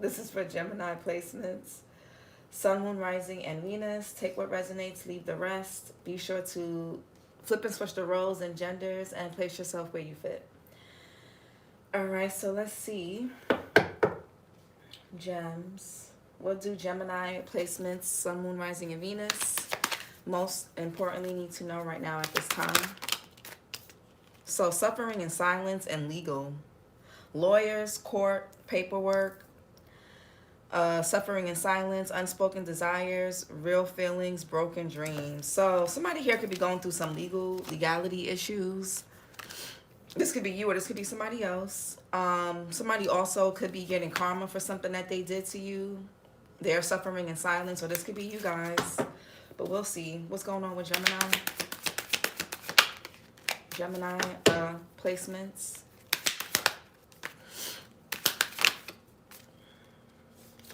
This is for Gemini placements. Sun, Moon, Rising, and Venus. Take what resonates, leave the rest. Be sure to flip and switch the roles and genders and place yourself where you fit. Alright, so let's see. Gems. What do Gemini placements, Sun, Moon, Rising, and Venus most importantly need to know right now at this time? So, suffering in silence and legal. Lawyers, court, paperwork, suffering in silence, unspoken desires, real feelings, broken dreams. So somebody here could be going through some legality issues. This could be you or this could be somebody else. Somebody also could be getting karma for something that they did to you. They're suffering in silence, or this could be you guys. But we'll see what's going on with Gemini. Gemini placements.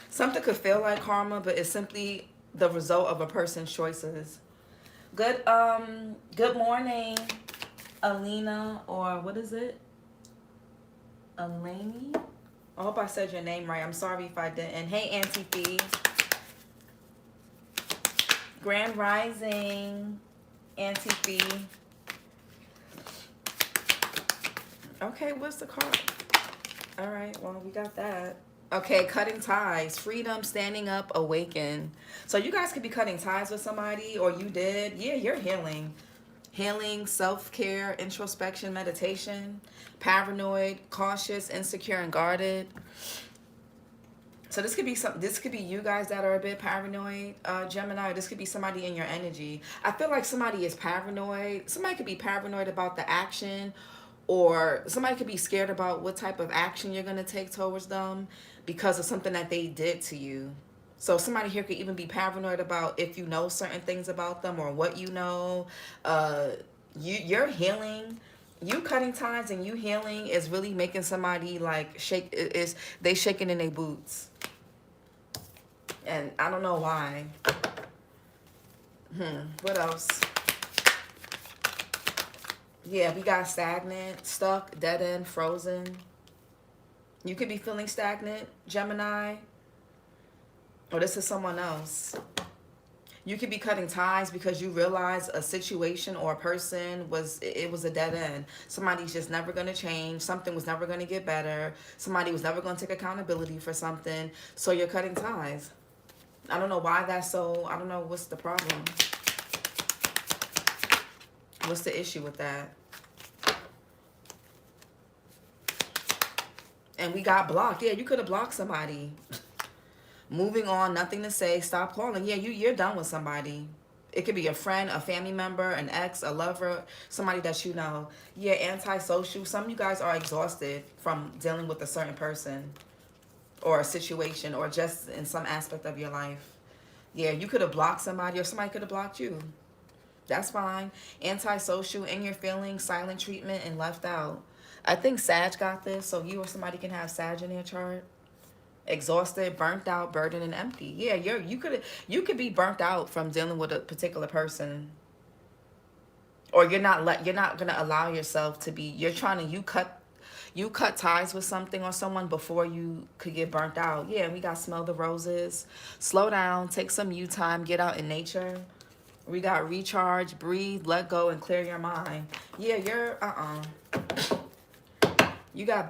Something could feel like karma, but it's simply the result of a person's choices. Good morning, Alina, or what is it? Eleni? I hope I said your name right. I'm sorry if I didn't. Hey, Auntie Fee. Grand Rising, Auntie Fee. Okay, what's the card? All right, well, we got that. Okay, cutting ties, freedom, standing up, awaken. So you guys could be cutting ties with somebody, or you did. Yeah, you're healing. Healing, self-care, introspection, meditation, paranoid, cautious, insecure, and guarded. So this could be you guys that are a bit paranoid, Gemini. Or this could be somebody in your energy. I feel like somebody is paranoid. Somebody could be paranoid about the action, or somebody could be scared about what type of action you're going to take towards them because of something that they did to you. So somebody here could even be paranoid about if you know certain things about them or what you know. You're healing. You cutting ties and you healing is really making somebody like shake. They shaking in their boots. And I don't know why. What else? Yeah, we got stagnant, stuck, dead end, frozen. You could be feeling stagnant, Gemini. Or this is someone else. You could be cutting ties because you realize a situation or a person was a dead end. Somebody's just never going to change. Something was never going to get better. Somebody was never going to take accountability for something. So you're cutting ties. I don't know why that's so. I don't know what's the problem. What's the issue with that? And we got blocked. Yeah, you could have blocked somebody. Moving on, nothing to say, stop calling. Yeah, you're done with somebody. It could be a friend, a family member, an ex, a lover, somebody that you know. Yeah, antisocial. Some of you guys are exhausted from dealing with a certain person or a situation or just in some aspect of your life. Yeah, you could have blocked somebody or somebody could have blocked you. That's fine. Antisocial, in your feelings, silent treatment, and left out. I think Sag got this, so you or somebody can have Sag in their chart. Exhausted, burnt out, burdened, and empty. Yeah, you could be burnt out from dealing with a particular person, or you're not gonna allow yourself to be. You cut ties with something or someone before you could get burnt out. Yeah, we got smell the roses. Slow down, take some you time, get out in nature. We got recharge, breathe, let go, and clear your mind. Yeah, you're you got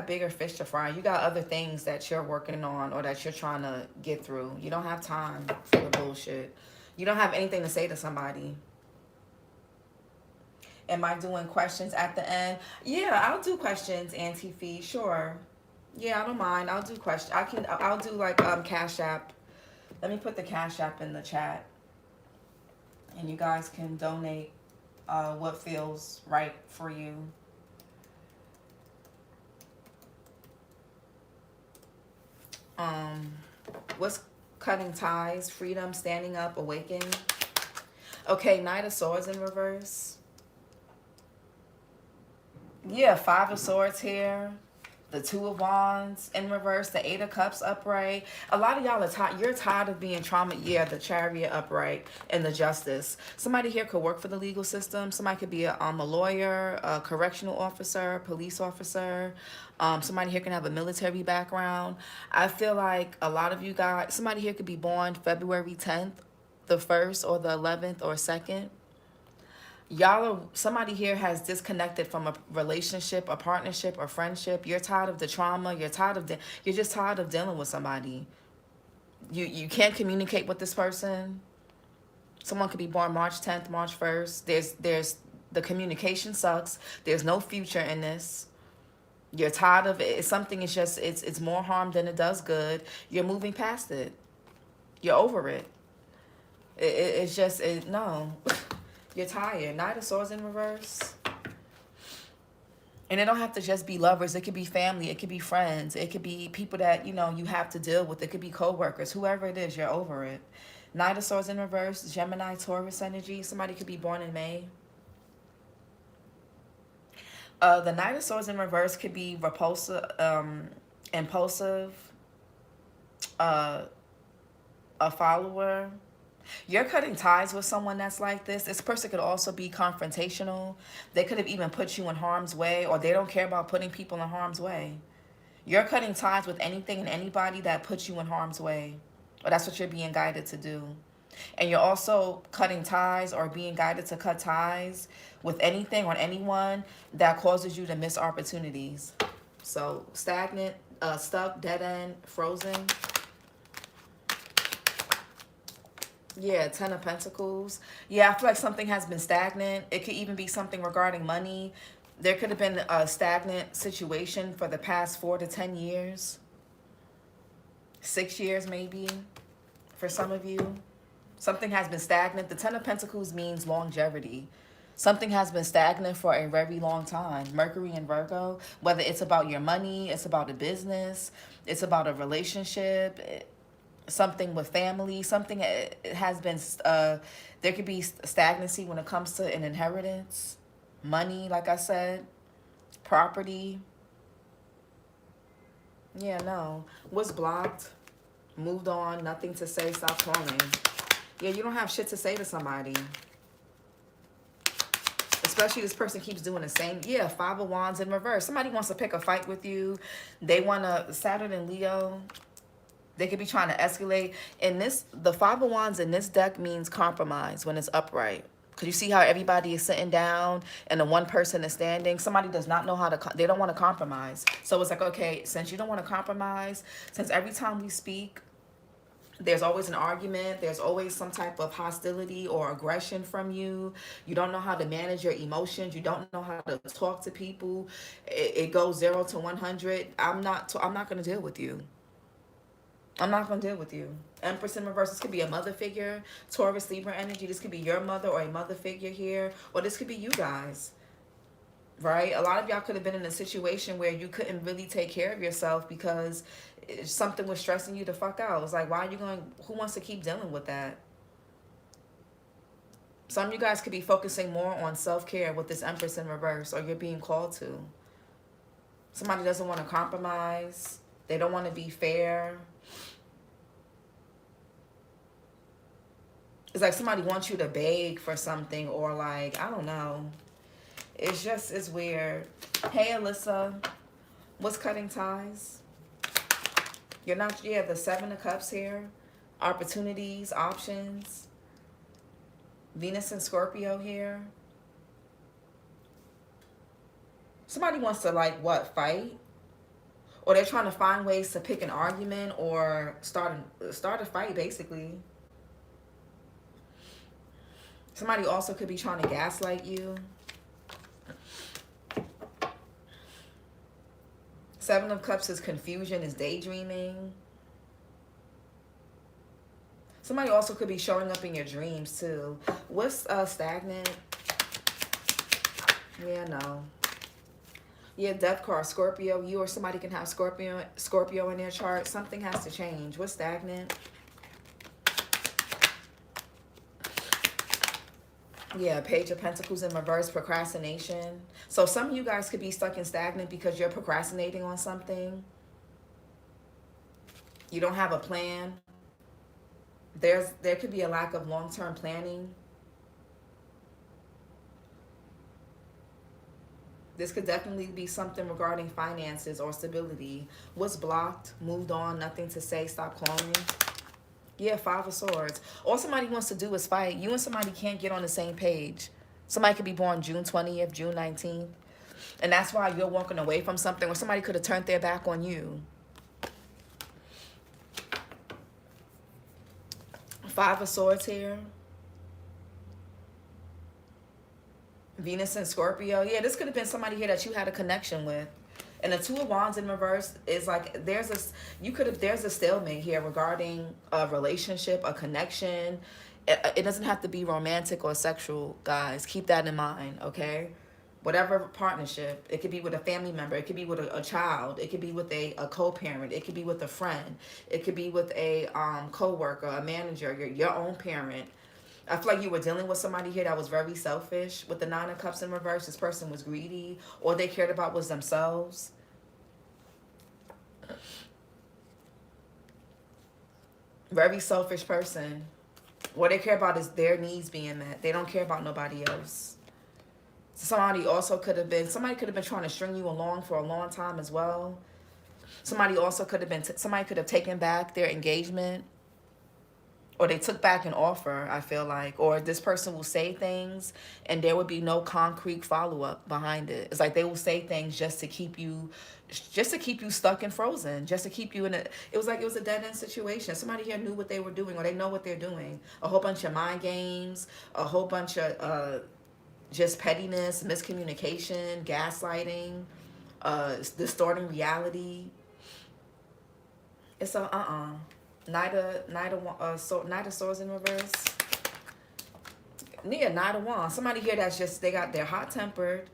bigger fish to fry. You got other things that you're working on or that you're trying to get through. You don't have time for the bullshit. You don't have anything to say to somebody. Am I doing questions at the end? Yeah, I'll do questions, Auntie Fee. Sure. Yeah, I don't mind. I'll do questions. I'll do like Cash App. Let me put the Cash App in the chat. And you guys can donate what feels right for you. What's cutting ties, freedom, standing up, awaken. Okay, Knight of Swords in reverse. Yeah, Five of Swords here. The Two of Wands in reverse, the Eight of Cups upright. A lot of y'all are tired. You're tired of being trauma. Yeah, the Chariot upright and the Justice. Somebody here could work for the legal system. Somebody could be a lawyer, a correctional officer, police officer. Somebody here can have a military background. I feel like a lot of you guys, somebody here could be born February 10th, the 1st or the 11th or 2nd. Y'all are, somebody here has disconnected from a relationship, a partnership, or friendship. You're tired of the trauma. You're just tired of dealing with somebody. You can't communicate with this person. Someone could be born March 10th, March 1st. There's the communication sucks. There's no future in this. You're tired of it. Something is just, it's more harm than it does good. You're moving past it. You're over it. It's just, no. You're tired. Knight of Swords in reverse. And it don't have to just be lovers. It could be family. It could be friends. It could be people that, you know, you have to deal with. It could be co-workers. Whoever it is, you're over it. Knight of Swords in reverse. Gemini, Taurus energy. Somebody could be born in May. The Knight of Swords in reverse could be repulsive, impulsive, a follower. You're cutting ties with someone that's like this. This person could also be confrontational. They could have even put you in harm's way, or they don't care about putting people in harm's way. You're cutting ties with anything and anybody that puts you in harm's way. Or that's what you're being guided to do. And you're also cutting ties or being guided to cut ties with anything or anyone that causes you to miss opportunities. So stagnant, stuck, dead end, frozen. Yeah, Ten of Pentacles. Yeah, I feel like something has been stagnant. It could even be something regarding money. There could have been a stagnant situation for the past 4 to 10 years. 6 years maybe for some of you. Something has been stagnant. The Ten of Pentacles means longevity. Something has been stagnant for a very long time. Mercury and Virgo, whether it's about your money, it's about a business, it's about a relationship, something with family, something has been, there could be stagnancy when it comes to an inheritance, money, like I said, property. Yeah, no. What's blocked? Moved on, nothing to say, stop calling. Yeah, you don't have shit to say to somebody. Especially this person keeps doing the same. Yeah, Five of Wands in reverse. Somebody wants to pick a fight with you. They want to, Saturn and Leo, they could be trying to escalate. And this, the Five of Wands in this deck means compromise when it's upright. Because you see how everybody is sitting down and the one person is standing. Somebody does not know how to, they don't want to compromise. So it's like, okay, since you don't want to compromise, since every time we speak, there's always an argument, there's always some type of hostility or aggression from you. You don't know how to manage your emotions. You don't know how to talk to people. It goes 0 to 100. I'm not going to deal with you. I'm not going to deal with you. Empress in reverse. This could be a mother figure. Taurus, Libra energy. This could be your mother or a mother figure here. Or this could be you guys. Right? A lot of y'all could have been in a situation where you couldn't really take care of yourself because something was stressing you the fuck out. It was like, why are you going, who wants to keep dealing with that? Some of you guys could be focusing more on self-care with this Empress in reverse, or you're being called to. Somebody doesn't want to compromise. They don't want to be fair. It's like somebody wants you to beg for something, or like, I don't know. It's just, it's weird. Hey, Alyssa. What's cutting ties? You're not, yeah, the Seven of Cups here. Opportunities, options. Venus and Scorpio here. Somebody wants to, like, what, fight? Or they're trying to find ways to pick an argument or start a fight, basically. Somebody also could be trying to gaslight you. Seven of Cups is confusion, is daydreaming. Somebody also could be showing up in your dreams too. What's stagnant? Yeah, no. Yeah, Death card, Scorpio. You or somebody can have Scorpio in their chart. Something has to change. What's stagnant? Yeah, Page of Pentacles in reverse, procrastination. So some of you guys could be stuck and stagnant because you're procrastinating on something. You don't have a plan. There could be a lack of long-term planning. This could definitely be something regarding finances or stability. What's blocked, moved on, nothing to say, stop calling. Yeah, Five of Swords. All somebody wants to do is fight. You and somebody can't get on the same page. Somebody could be born June 20th, June 19th. And that's why you're walking away from something, or somebody could have turned their back on you. Five of Swords here. Venus and Scorpio. Yeah, this could have been somebody here that you had a connection with. And the Two of Wands in reverse is like there's a stalemate here regarding a relationship, a connection. It doesn't have to be romantic or sexual, guys. Keep that in mind, okay? Whatever partnership, it could be with a family member, it could be with a child, it could be with a co-parent, it could be with a friend, it could be with a co-worker, a manager, your own parent. I feel like you were dealing with somebody here that was very selfish. With the Nine of Cups in reverse, this person was greedy. All they cared about was themselves. Very selfish person. What they care about is their needs being met. They don't care about nobody else. Somebody could have been trying to string you along for a long time as well. Somebody could have taken back their engagement. Or they took back an offer, I feel like. Or this person will say things and there would be no concrete follow-up behind it. It's like they will say things just to keep you stuck and frozen. Just to keep you in it was a dead-end situation. Somebody here knew what they were doing, or they know what they're doing. A whole bunch of mind games, a whole bunch of just pettiness, miscommunication, gaslighting, distorting reality. It's a Knight of Swords in reverse. Yeah, Knight of Wands. Somebody here they're hot-tempered.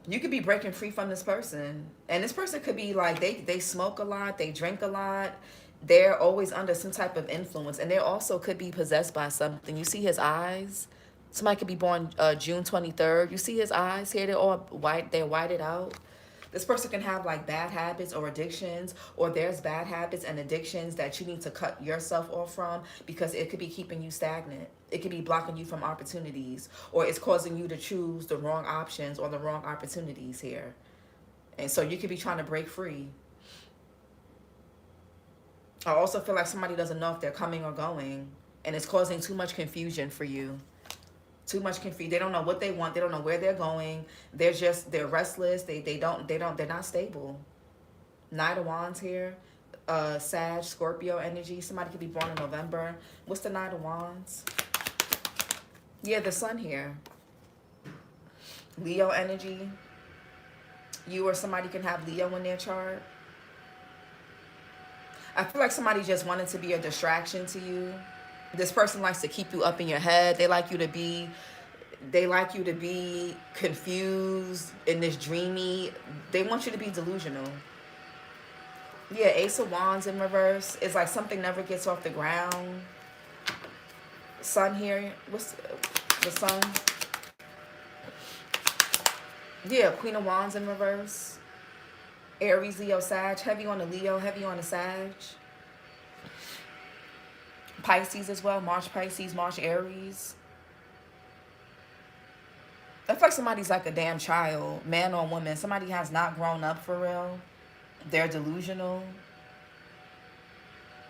You could be breaking free from this person. And this person could be like, they smoke a lot, they drink a lot. They're always under some type of influence. And they also could be possessed by something. You see his eyes? Somebody could be born June 23rd. You see his eyes here? They're all white. They're whited out. This person can have like bad habits or addictions, or there's bad habits and addictions that you need to cut yourself off from because it could be keeping you stagnant. It could be blocking you from opportunities, or it's causing you to choose the wrong options or the wrong opportunities here. And so you could be trying to break free. I also feel like somebody doesn't know if they're coming or going, and it's causing too much confusion for you. Too much confusion. They don't know what they want. They don't know where they're going. They're restless. They're not stable. Knight of Wands here. Sag, Scorpio energy. Somebody could be born in November. What's the Knight of Wands? Yeah, the Sun here. Leo energy. You or somebody can have Leo in their chart. I feel like somebody just wanted to be a distraction to you. This person likes to keep you up in your head. They like you to be confused in this dreamy. They want you to be delusional. Yeah, Ace of Wands in reverse. It's like something never gets off the ground. Sun here. What's the Sun? Yeah, Queen of Wands in reverse. Aries, Leo, Sag. Heavy on the Leo, heavy on the Sag. Pisces as well. March Pisces, March Aries. I feel like somebody's like a damn child, man or woman. Somebody has not grown up for real. They're delusional.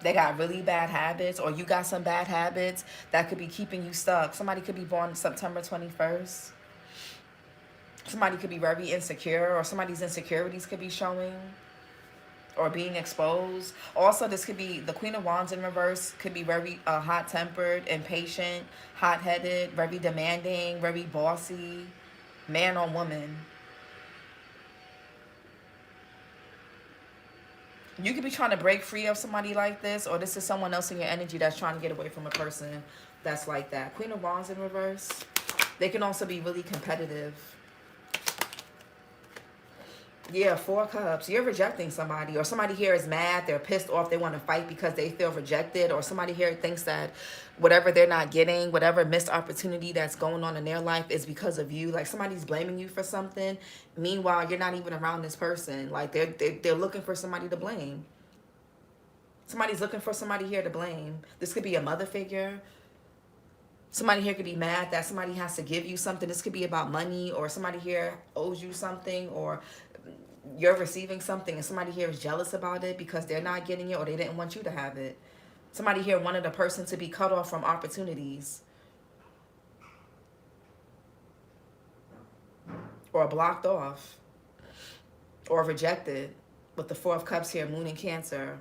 They got really bad habits, or you got some bad habits that could be keeping you stuck. Somebody could be born September 21st. Somebody could be very insecure, or somebody's insecurities could be showing or being exposed. Also, this could be the Queen of Wands in reverse, could be very hot-tempered, impatient, hot-headed, very demanding, very bossy, man or woman. You could be trying to break free of somebody like this, or this is someone else in your energy that's trying to get away from a person that's like that. Queen of Wands in reverse. They can also be really competitive. Yeah, Four Cups. You're rejecting somebody, or somebody here is mad, they're pissed off, they want to fight because they feel rejected, or somebody here thinks that whatever they're not getting, whatever missed opportunity that's going on in their life is because of you. Like somebody's blaming you for something. Meanwhile, you're not even around this person. Like they're looking for somebody to blame. Somebody's looking for somebody here to blame. This could be a mother figure. Somebody here could be mad that somebody has to give you something. This could be about money, or somebody here owes you something, or you're receiving something and somebody here is jealous about it because they're not getting it or they didn't want you to have it. Somebody here wanted a person to be cut off from opportunities or blocked off or rejected with the Four of Cups here, Moon in Cancer.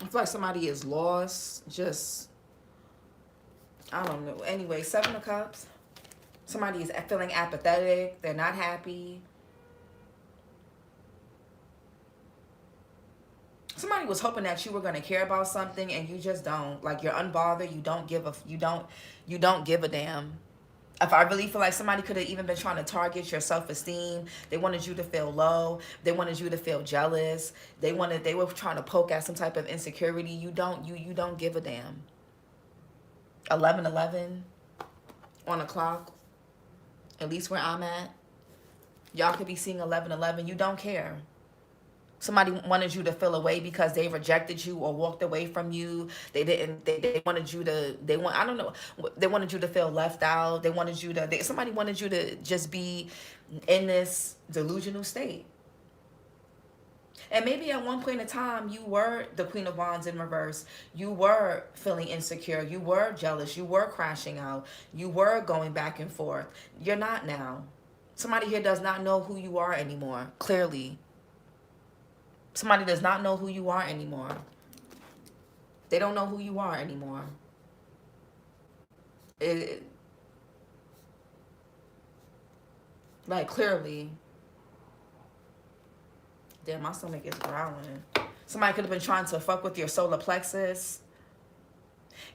I feel like somebody is lost, just, I don't know. Anyway, Seven of Cups. Somebody is feeling apathetic. They're not happy. Somebody was hoping that you were going to care about something and you just don't. Like you're unbothered. You don't give a damn. If I really feel like somebody could have even been trying to target your self-esteem. They wanted you to feel low. They wanted you to feel jealous. They were trying to poke at some type of insecurity. You don't give a damn. 11:11 on the clock. At least where I'm at. Y'all could be seeing 11:11. You don't care. Somebody wanted you to feel away because they rejected you or walked away from you. They wanted you to, I don't know. They wanted you to feel left out. Somebody wanted you to just be in this delusional state. And maybe at one point in time, you were the Queen of Wands in reverse. You were feeling insecure. You were jealous. You were crashing out. You were going back and forth. You're not now. Somebody here does not know who you are anymore, clearly. Somebody does not know who you are anymore. They don't know who you are anymore. Like, clearly. Damn, my stomach is growling. Somebody could have been trying to fuck with your solar plexus.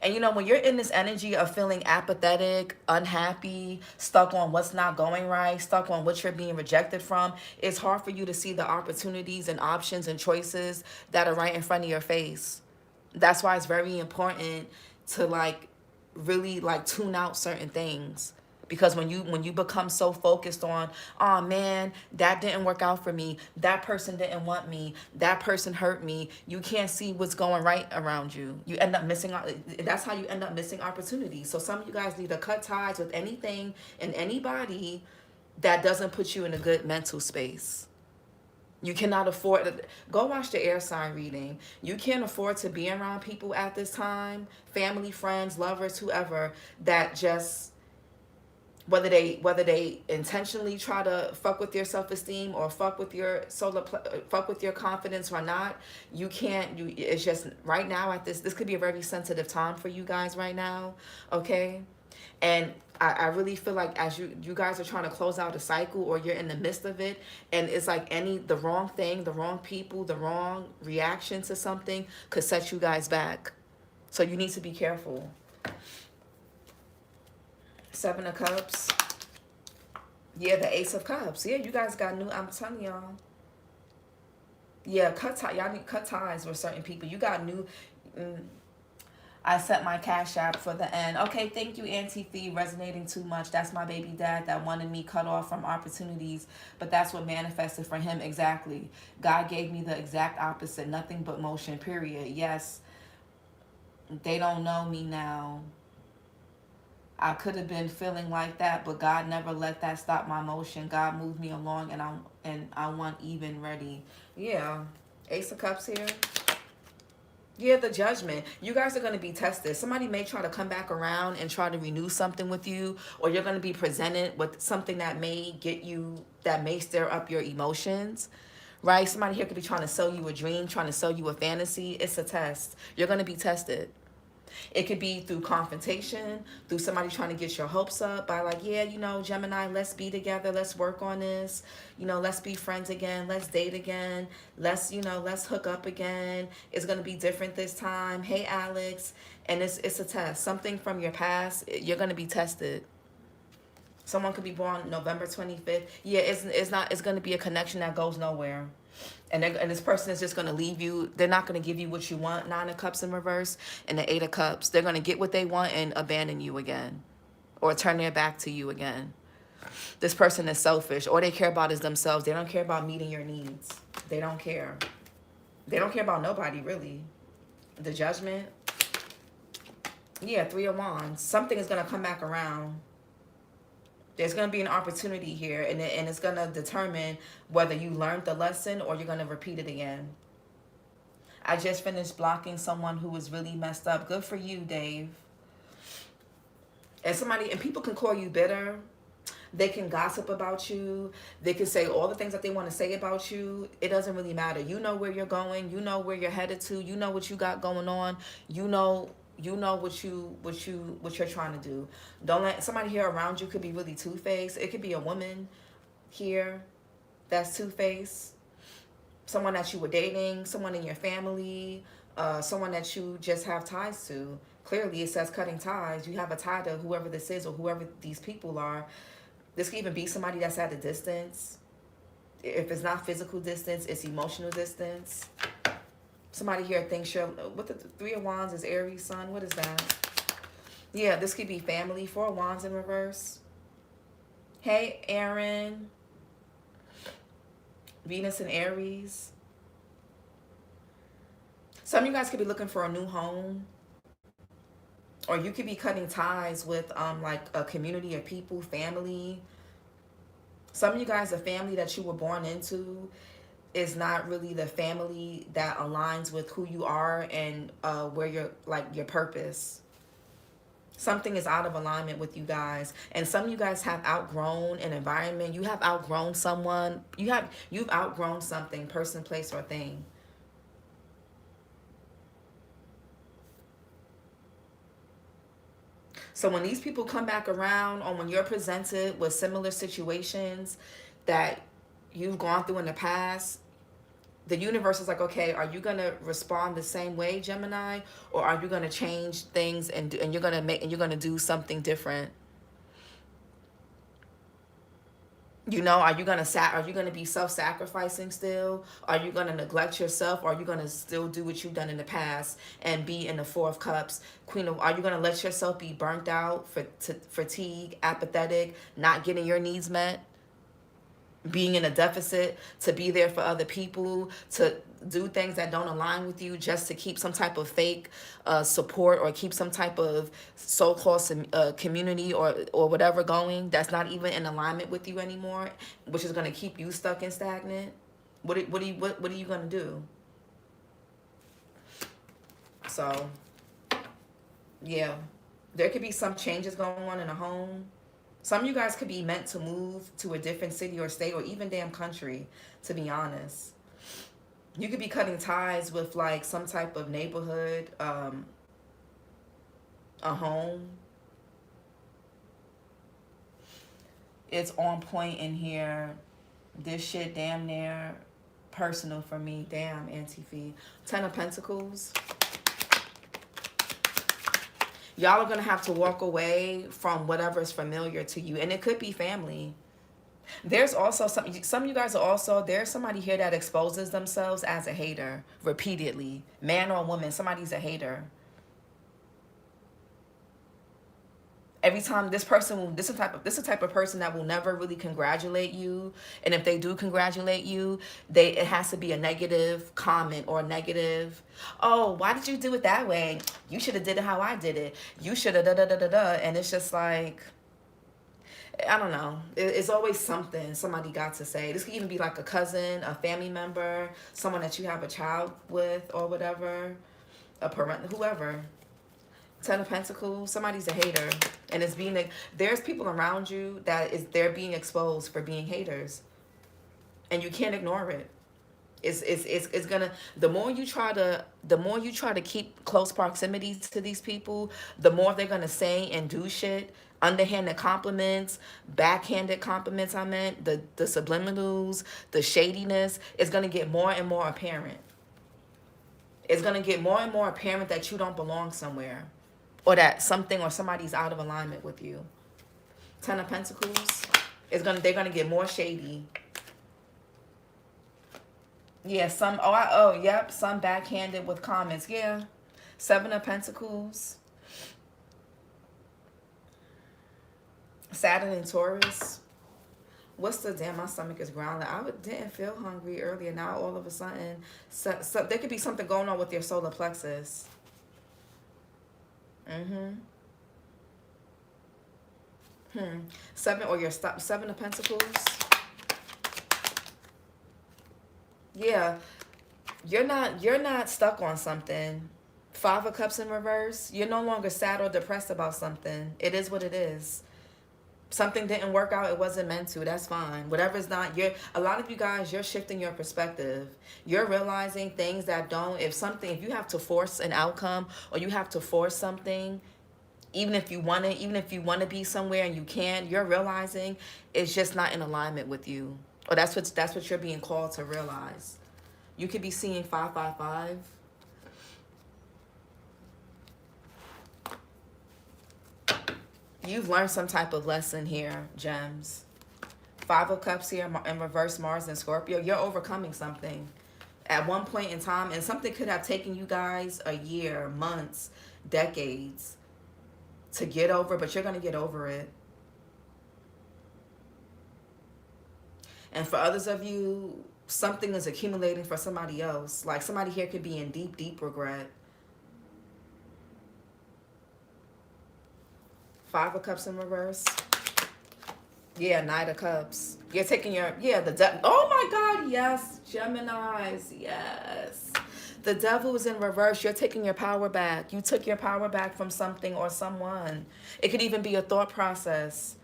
And you know, when you're in this energy of feeling apathetic, unhappy, stuck on what's not going right, stuck on what you're being rejected from, it's hard for you to see the opportunities and options and choices that are right in front of your face. That's why it's very important to like really like tune out certain things. Because when you become so focused on, oh man, that didn't work out for me, that person didn't want me, that person hurt me, you can't see what's going right around you. You end up missing out. That's how you end up missing opportunities. So some of you guys need to cut ties with anything and anybody that doesn't put you in a good mental space. You cannot afford to go watch the air sign reading. You can't afford to be around people at this time, family, friends, lovers, whoever, that just, whether they intentionally try to fuck with your self-esteem or fuck with your fuck with your confidence or not, you can't. It's just right now at this could be a very sensitive time for you guys right now, okay? And I really feel like as you guys are trying to close out a cycle or you're in the midst of it, and it's like the wrong thing, the wrong people, the wrong reaction to something could set you guys back. So you need to be careful. Seven of Cups. Yeah, the Ace of Cups. Yeah, you guys got new, I'm telling y'all. Yeah, y'all need cut ties with certain people. You got new, I set my Cashapp for the end. Okay, thank you, Auntie Fee. Resonating too much. That's my baby dad that wanted me cut off from opportunities, but that's what manifested for him exactly. God gave me the exact opposite. Nothing but motion, period. Yes, they don't know me now. I could have been feeling like that, but God never let that stop my motion. God moved me along, and I want even ready. Yeah, Ace of Cups here. Yeah, the Judgment. You guys are going to be tested. Somebody may try to come back around and try to renew something with you, or you're going to be presented with something that may stir up your emotions, right? Somebody here could be trying to sell you a dream, trying to sell you a fantasy. It's a test. You're going to be tested. It could be through confrontation, through somebody trying to get your hopes up by like, yeah, you know, Gemini, let's be together. Let's work on this. You know, let's be friends again. Let's date again. Let's, you know, let's hook up again. It's going to be different this time. Hey, Alex. And it's a test. Something from your past, you're going to be tested. Someone could be born November 25th. Yeah, it's going to be a connection that goes nowhere. And this person is just going to leave you. They're not going to give you what you want. 9 of Cups in reverse and the 8 of Cups. They're going to get what they want and abandon you again. Or turn their back to you again. This person is selfish. All they care about is themselves. They don't care about meeting your needs. They don't care. They don't care about nobody, really. The Judgment. Yeah, 3 of Wands. Something is going to come back around. There's going to be an opportunity here, and it's going to determine whether you learned the lesson or you're going to repeat it again. I just finished blocking someone who was really messed up. Good for you, Dave. And people can call you bitter. They can gossip about you. They can say all the things that they want to say about you. It doesn't really matter. You know where you're going. You know where you're headed to. You know what you got going on. You know what you're trying to do. Don't let somebody here around you could be really two-faced. It could be a woman here that's two-faced. Someone that you were dating, someone in your family, someone that you just have ties to. Clearly it says cutting ties. You have a tie to whoever this is or whoever these people are. This could even be somebody that's at a distance. If it's not physical distance, it's emotional distance. Somebody here thinks you're, what the 3 of Wands is Aries sun. What is that? Yeah, this could be family. 4 of Wands in reverse. Hey, Aaron. Venus and Aries. Some of you guys could be looking for a new home. Or you could be cutting ties with like a community of people, family. Some of you guys, the family that you were born into is not really the family that aligns with who you are and where you're, like, your purpose. Something is out of alignment with you guys. And some of you guys have outgrown an environment. You have outgrown someone. You've outgrown something, person, place, or thing. So when these people come back around, or when you're presented with similar situations that you've gone through in the past, the universe is like, okay, are you going to respond the same way, Gemini? Or are you going to change things and you're going to do something different? You know, are you going to be self-sacrificing still? Are you going to neglect yourself? Or are you going to still do what you've done in the past and be in the 4 of Cups? Are you going to let yourself be burnt out, fatigue, apathetic, not getting your needs met? Being in a deficit, to be there for other people, to do things that don't align with you just to keep some type of fake support or keep some type of so-called community or whatever going that's not even in alignment with you anymore, which is going to keep you stuck and stagnant. What are you going to do? So, yeah, there could be some changes going on in a home. Some of you guys could be meant to move to a different city or state or even damn country, to be honest. You could be cutting ties with, like, some type of neighborhood, a home. It's on point in here. This shit damn near personal for me. Damn, Auntie Fee. 10 of Pentacles. Y'all are going to have to walk away from whatever is familiar to you. And it could be family. There's also some of you guys are also, there's somebody here that exposes themselves as a hater repeatedly. Man or woman, somebody's a hater. Every time this is the type of person that will never really congratulate you. And if they do congratulate you, it has to be a negative comment or a negative, oh, why did you do it that way? You should have did it how I did it. You should have da-da-da-da-da. And it's just like, I don't know. It's always something somebody got to say. This could even be like a cousin, a family member, someone that you have a child with or whatever, a parent, whoever. 10 of Pentacles, somebody's a hater. And there's people around you they're being exposed for being haters. And you can't ignore it. It's gonna, the more you try to keep close proximity to these people, the more they're gonna say and do shit, underhanded compliments, backhanded compliments, I meant the subliminals, the shadiness is gonna get more and more apparent. It's gonna get more and more apparent that you don't belong somewhere, or that something or somebody's out of alignment with you. Ten of Pentacles they're gonna get more shady. Yeah, some backhanded with comments. Yeah. Seven of Pentacles. Saturn and Taurus. What's the damn? My stomach is growling. Didn't feel hungry earlier. Now all of a sudden, so there could be something going on with your solar plexus. Seven of Pentacles. Yeah, you're not stuck on something. Five of Cups in reverse. You're no longer sad or depressed about something. It is what it is. Something didn't work out, it wasn't meant to. That's fine. Whatever's not, a lot of you guys, you're shifting your perspective. You're realizing things that don't, if you have to force an outcome, or you have to force something, even if you want to be somewhere and you can't, you're realizing it's just not in alignment with you. Or that's what you're being called to realize. You could be seeing 555. You've learned some type of lesson here, gems. Five of Cups here in reverse, Mars and Scorpio. You're overcoming something at one point in time, and something could have taken you guys a year, months, decades to get over, but you're going to get over it. And for others of you, something is accumulating for somebody else. Like somebody here could be in deep, deep regret. Five of Cups in reverse. Yeah, Knight of Cups. You're taking your, oh my God, yes, Geminis, yes. The Devil is in reverse. You're taking your power back. You took your power back from something or someone. It could even be a thought process.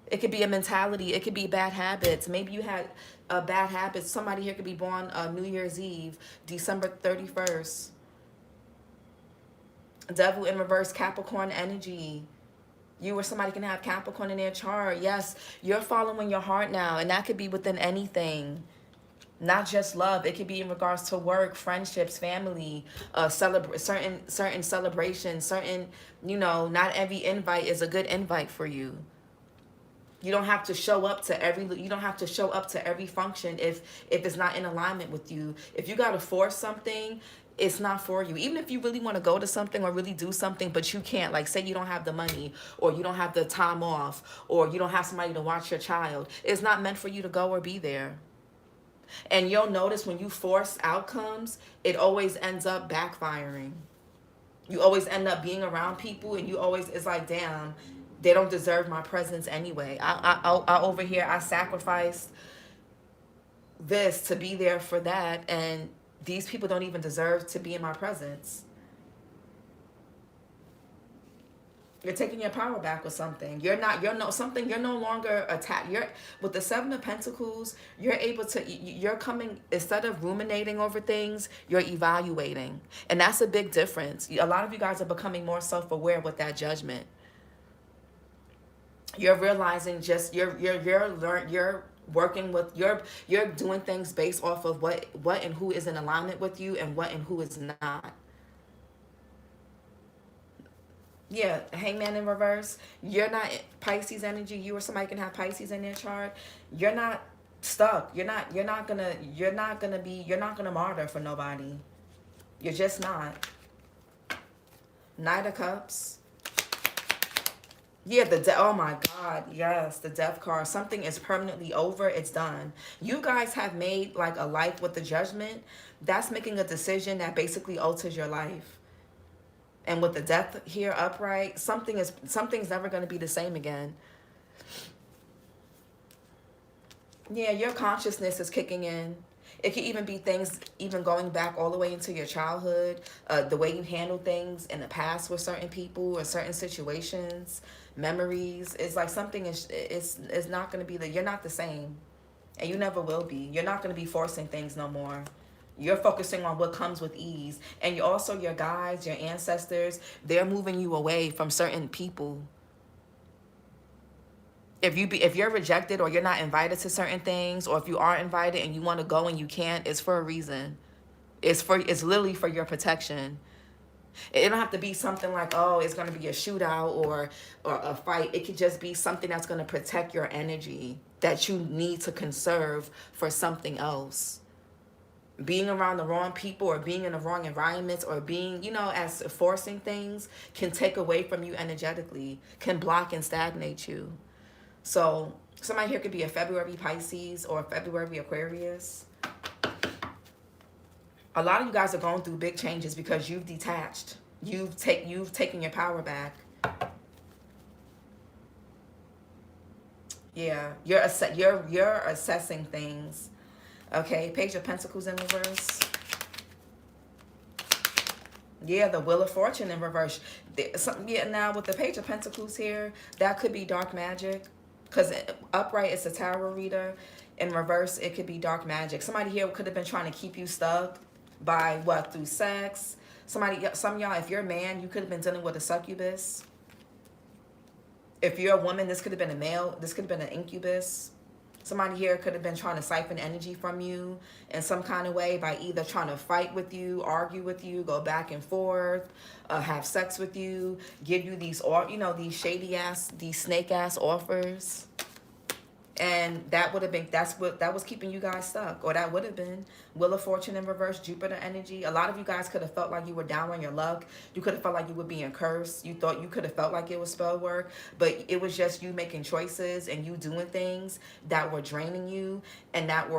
It could be a mentality. It could be bad habits. Maybe you had a bad habit. Somebody here could be born New Year's Eve, December 31st. Devil in reverse, Capricorn energy. You or somebody can have Capricorn in their chart. Yes, you're following your heart now. And that could be within anything. Not just love. It could be in regards to work, friendships, family, certain celebrations, certain, not every invite is a good invite for you. You don't have to show up to every function if it's not in alignment with you. If you got to force something, it's not for you. Even if you really want to go to something or really do something, but you can't, like say you don't have the money, or you don't have the time off, or you don't have somebody to watch your child, it's not meant for you to go or be there. And you'll notice when you force outcomes, it always ends up backfiring. You always end up being around people, and it's like, damn, they don't deserve my presence anyway. I over here, I sacrificed this to be there for that, and these people don't even deserve to be in my presence. You're taking your power back with something. You're no longer attacked. With the Seven of Pentacles, you're coming, instead of ruminating over things, you're evaluating. And that's a big difference. A lot of you guys are becoming more self-aware with that judgment. You're realizing you're working with, you're doing things based off of what and who is in alignment with you, and what and who is not. Yeah, Hangman in reverse. You're not Pisces energy. You or somebody can have Pisces in their chart. You're not stuck. You're not gonna martyr for nobody. You're just not. Knight of Cups. Yeah, oh my God, yes, the Death card. Something is permanently over. It's done. You guys have made like a life with the Judgment. That's making a decision that basically alters your life. And with the Death here upright, something's never going to be the same again. Yeah, your consciousness is kicking in. It could even be things even going back all the way into your childhood, the way you handled things in the past with certain people or certain situations, memories. It's like something is not going to be you're not the same, and you never will be. You're not going to be forcing things no more. You're focusing on what comes with ease. And you also, your guides, your ancestors, they're moving you away from certain people. If you're rejected, or you're not invited to certain things, or if you are invited and you want to go and you can't, it's for a reason. It's literally for your protection. It don't have to be something like, oh, it's going to be a shootout or a fight. It could just be something that's going to protect your energy that you need to conserve for something else. Being around the wrong people, or being in the wrong environments, or being, as forcing things can take away from you energetically, can block and stagnate you. So somebody here could be a February Pisces or a February Aquarius. A lot of you guys are going through big changes because you've detached. You've taken your power back. Yeah, you're assessing things. Okay, Page of Pentacles in reverse. Yeah, the Wheel of Fortune in reverse. Now with the Page of Pentacles here, that could be dark magic. Because upright, it's a tarot reader. In reverse, it could be dark magic. Somebody here could have been trying to keep you stuck by what? Through sex. Some of y'all, if you're a man, you could have been dealing with a succubus. If you're a woman, this could have been a male. This could have been an incubus. Somebody here could have been trying to siphon energy from you in some kind of way by either trying to fight with you, argue with you, go back and forth, have sex with you, give you these, these shady ass, these snake ass offers. And that would have been, that was keeping you guys stuck. Or that would have been Wheel of Fortune in reverse, Jupiter energy. A lot of you guys could have felt like you were down on your luck. You could have felt like you were being cursed. You thought you could have felt like it was spell work. But it was just you making choices and you doing things that were draining you and that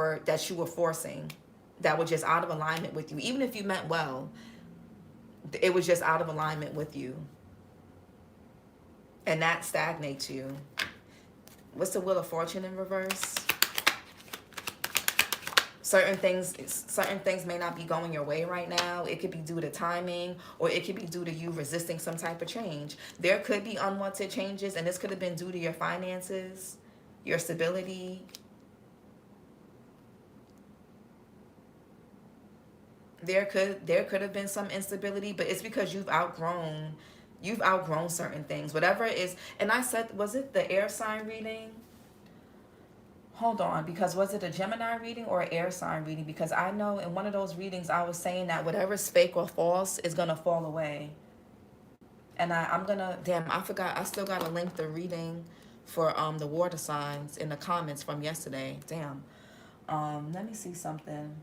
you were forcing. That were just out of alignment with you. Even if you meant well, it was just out of alignment with you. And that stagnates you. What's the Wheel of Fortune in reverse? Certain things may not be going your way right now. It could be due to timing, or it could be due to you resisting some type of change. There could be unwanted changes, and this could have been due to your finances, your stability. There could have been some instability, but it's because you've outgrown certain things, whatever it is. And I said, was it the air sign reading? Hold on, because was it a Gemini reading or an air sign reading? Because I know in one of those readings I was saying that whatever's fake or false is gonna fall away. And I'm gonna, damn, I forgot, I still gotta link the reading for the water signs in the comments from yesterday. Damn. Let me see something.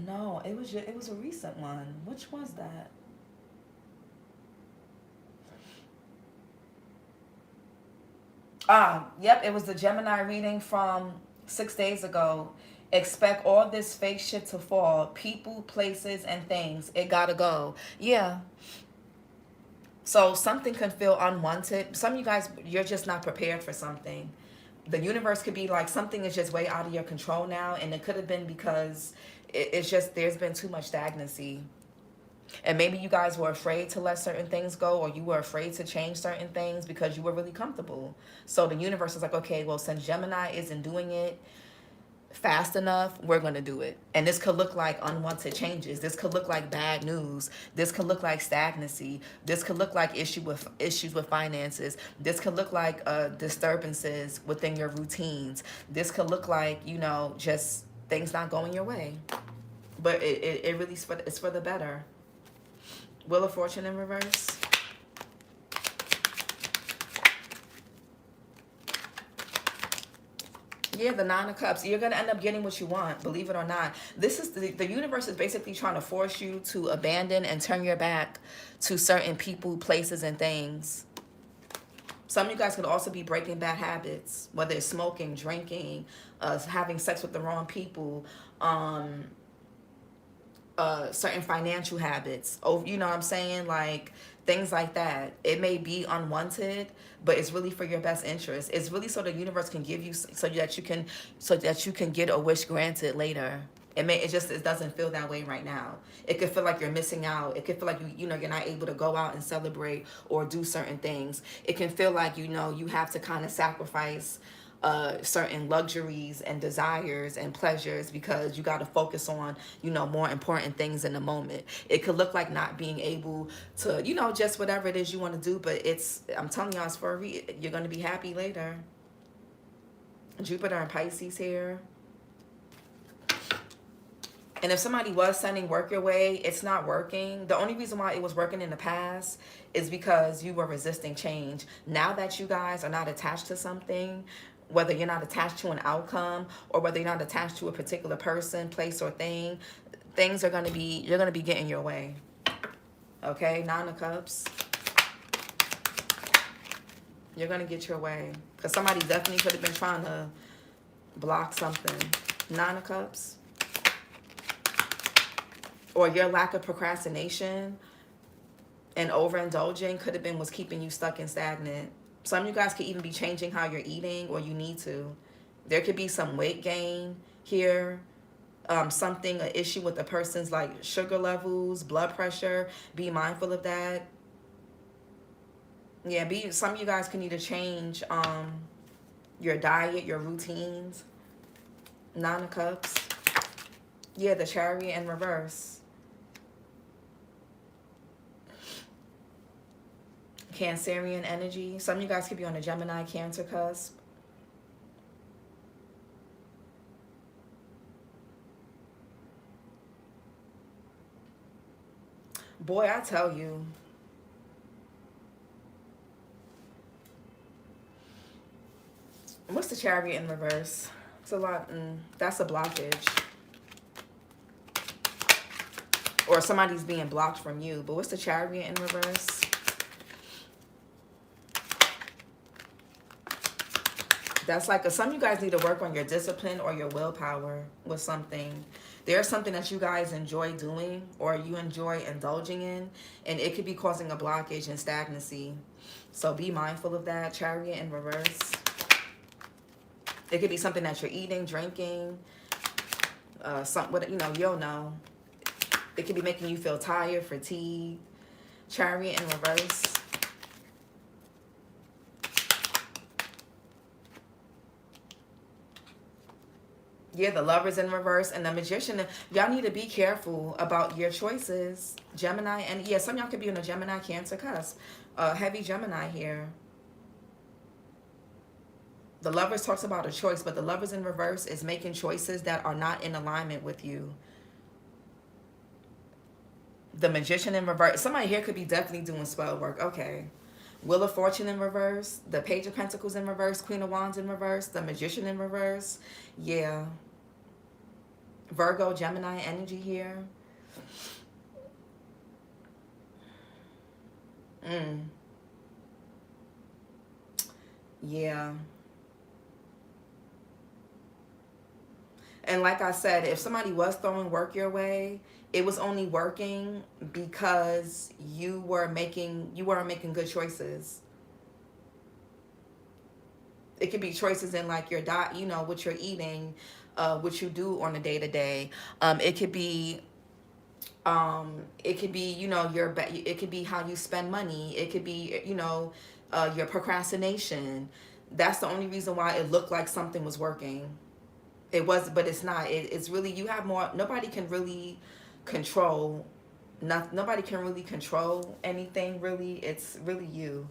No, it was a recent one. Which was that? Yep, it was the Gemini reading from 6 days ago. Expect all this fake shit to fall. People, places, and things. It gotta go. Yeah. So something can feel unwanted. Some of you guys, you're just not prepared for something. The universe could be like, something is just way out of your control now, and it could have been because it's just, there's been too much stagnancy. And maybe you guys were afraid to let certain things go, or you were afraid to change certain things because you were really comfortable. So the universe is like, okay, well, since Gemini isn't doing it fast enough, we're going to do it. And this could look like unwanted changes. This could look like bad news. This could look like stagnancy. This could look like issues with finances. This could look like disturbances within your routines. This could look like, just things not going your way. But it really it's for the better. Wheel of Fortune in reverse. Yeah, the Nine of Cups. You're going to end up getting what you want, believe it or not. This is the universe is basically trying to force you to abandon and turn your back to certain people, places, and things. Some of you guys could also be breaking bad habits, whether it's smoking, drinking, having sex with the wrong people, certain financial habits. Oh, you know what I'm saying? Like things like that. It may be unwanted, but it's really for your best interest. It's really so the universe can give you, so that you can get a wish granted later. It doesn't feel that way right now. It could feel like you're missing out. It could feel like you're not able to go out and celebrate or do certain things. It can feel like you have to kind of sacrifice certain luxuries and desires and pleasures because you got to focus on more important things in the moment. It could look like not being able to just whatever it is you want to do, but I'm telling y'all, it's for a reason. You're going to be happy later. Jupiter and Pisces here. And if somebody was sending work your way, it's not working. The only reason why it was working in the past is because you were resisting change. Now that you guys are not attached to something, whether you're not attached to an outcome or whether you're not attached to a particular person, place, or thing, you're going to be getting your way. Okay, 9 of Cups. You're going to get your way. Because somebody definitely could have been trying to block something. 9 of Cups. Or your lack of procrastination and overindulging could have been what's keeping you stuck and stagnant. Some of you guys could even be changing how you're eating, or you need to. There could be some weight gain here. An issue with the person's like sugar levels, blood pressure. Be mindful of that. Yeah, some of you guys can need to change your diet, your routines. 9 of Cups. Yeah, the Chariot in reverse. Cancerian energy. Some of you guys could be on a Gemini Cancer cusp. Boy, I tell you. What's the Chariot in reverse? It's a lot. That's a blockage. Or somebody's being blocked from you. But what's the Chariot in reverse? That's like some of you guys need to work on your discipline or your willpower with something. There's something that you guys enjoy doing or you enjoy indulging in, and it could be causing a blockage and stagnancy. So be mindful of that. Chariot in reverse. It could be something that you're eating, drinking, you'll know. It could be making you feel tired, fatigued. Chariot in reverse. Yeah, the Lovers in reverse and the Magician. Y'all need to be careful about your choices. Gemini, and yeah, some of y'all could be on a Gemini Cancer cusp. Heavy Gemini here. The Lovers talks about a choice, but the Lovers in reverse is making choices that are not in alignment with you. The Magician in reverse. Somebody here could be definitely doing spell work. Okay. Wheel of Fortune in reverse. The Page of Pentacles in reverse. Queen of Wands in reverse. The Magician in reverse. Yeah. Virgo, Gemini energy here. Yeah. And like I said, if somebody was throwing work your way, it was only working because you weren't making good choices. It could be choices in like your diet, what you're eating, what you do on a day-to-day. It could be it could be how you spend money. It could be your procrastination. That's the only reason why it looked like something was working. It was, but it's not. It's really, you have more. Nobody can really control. Nobody can really control anything. Really, it's really you.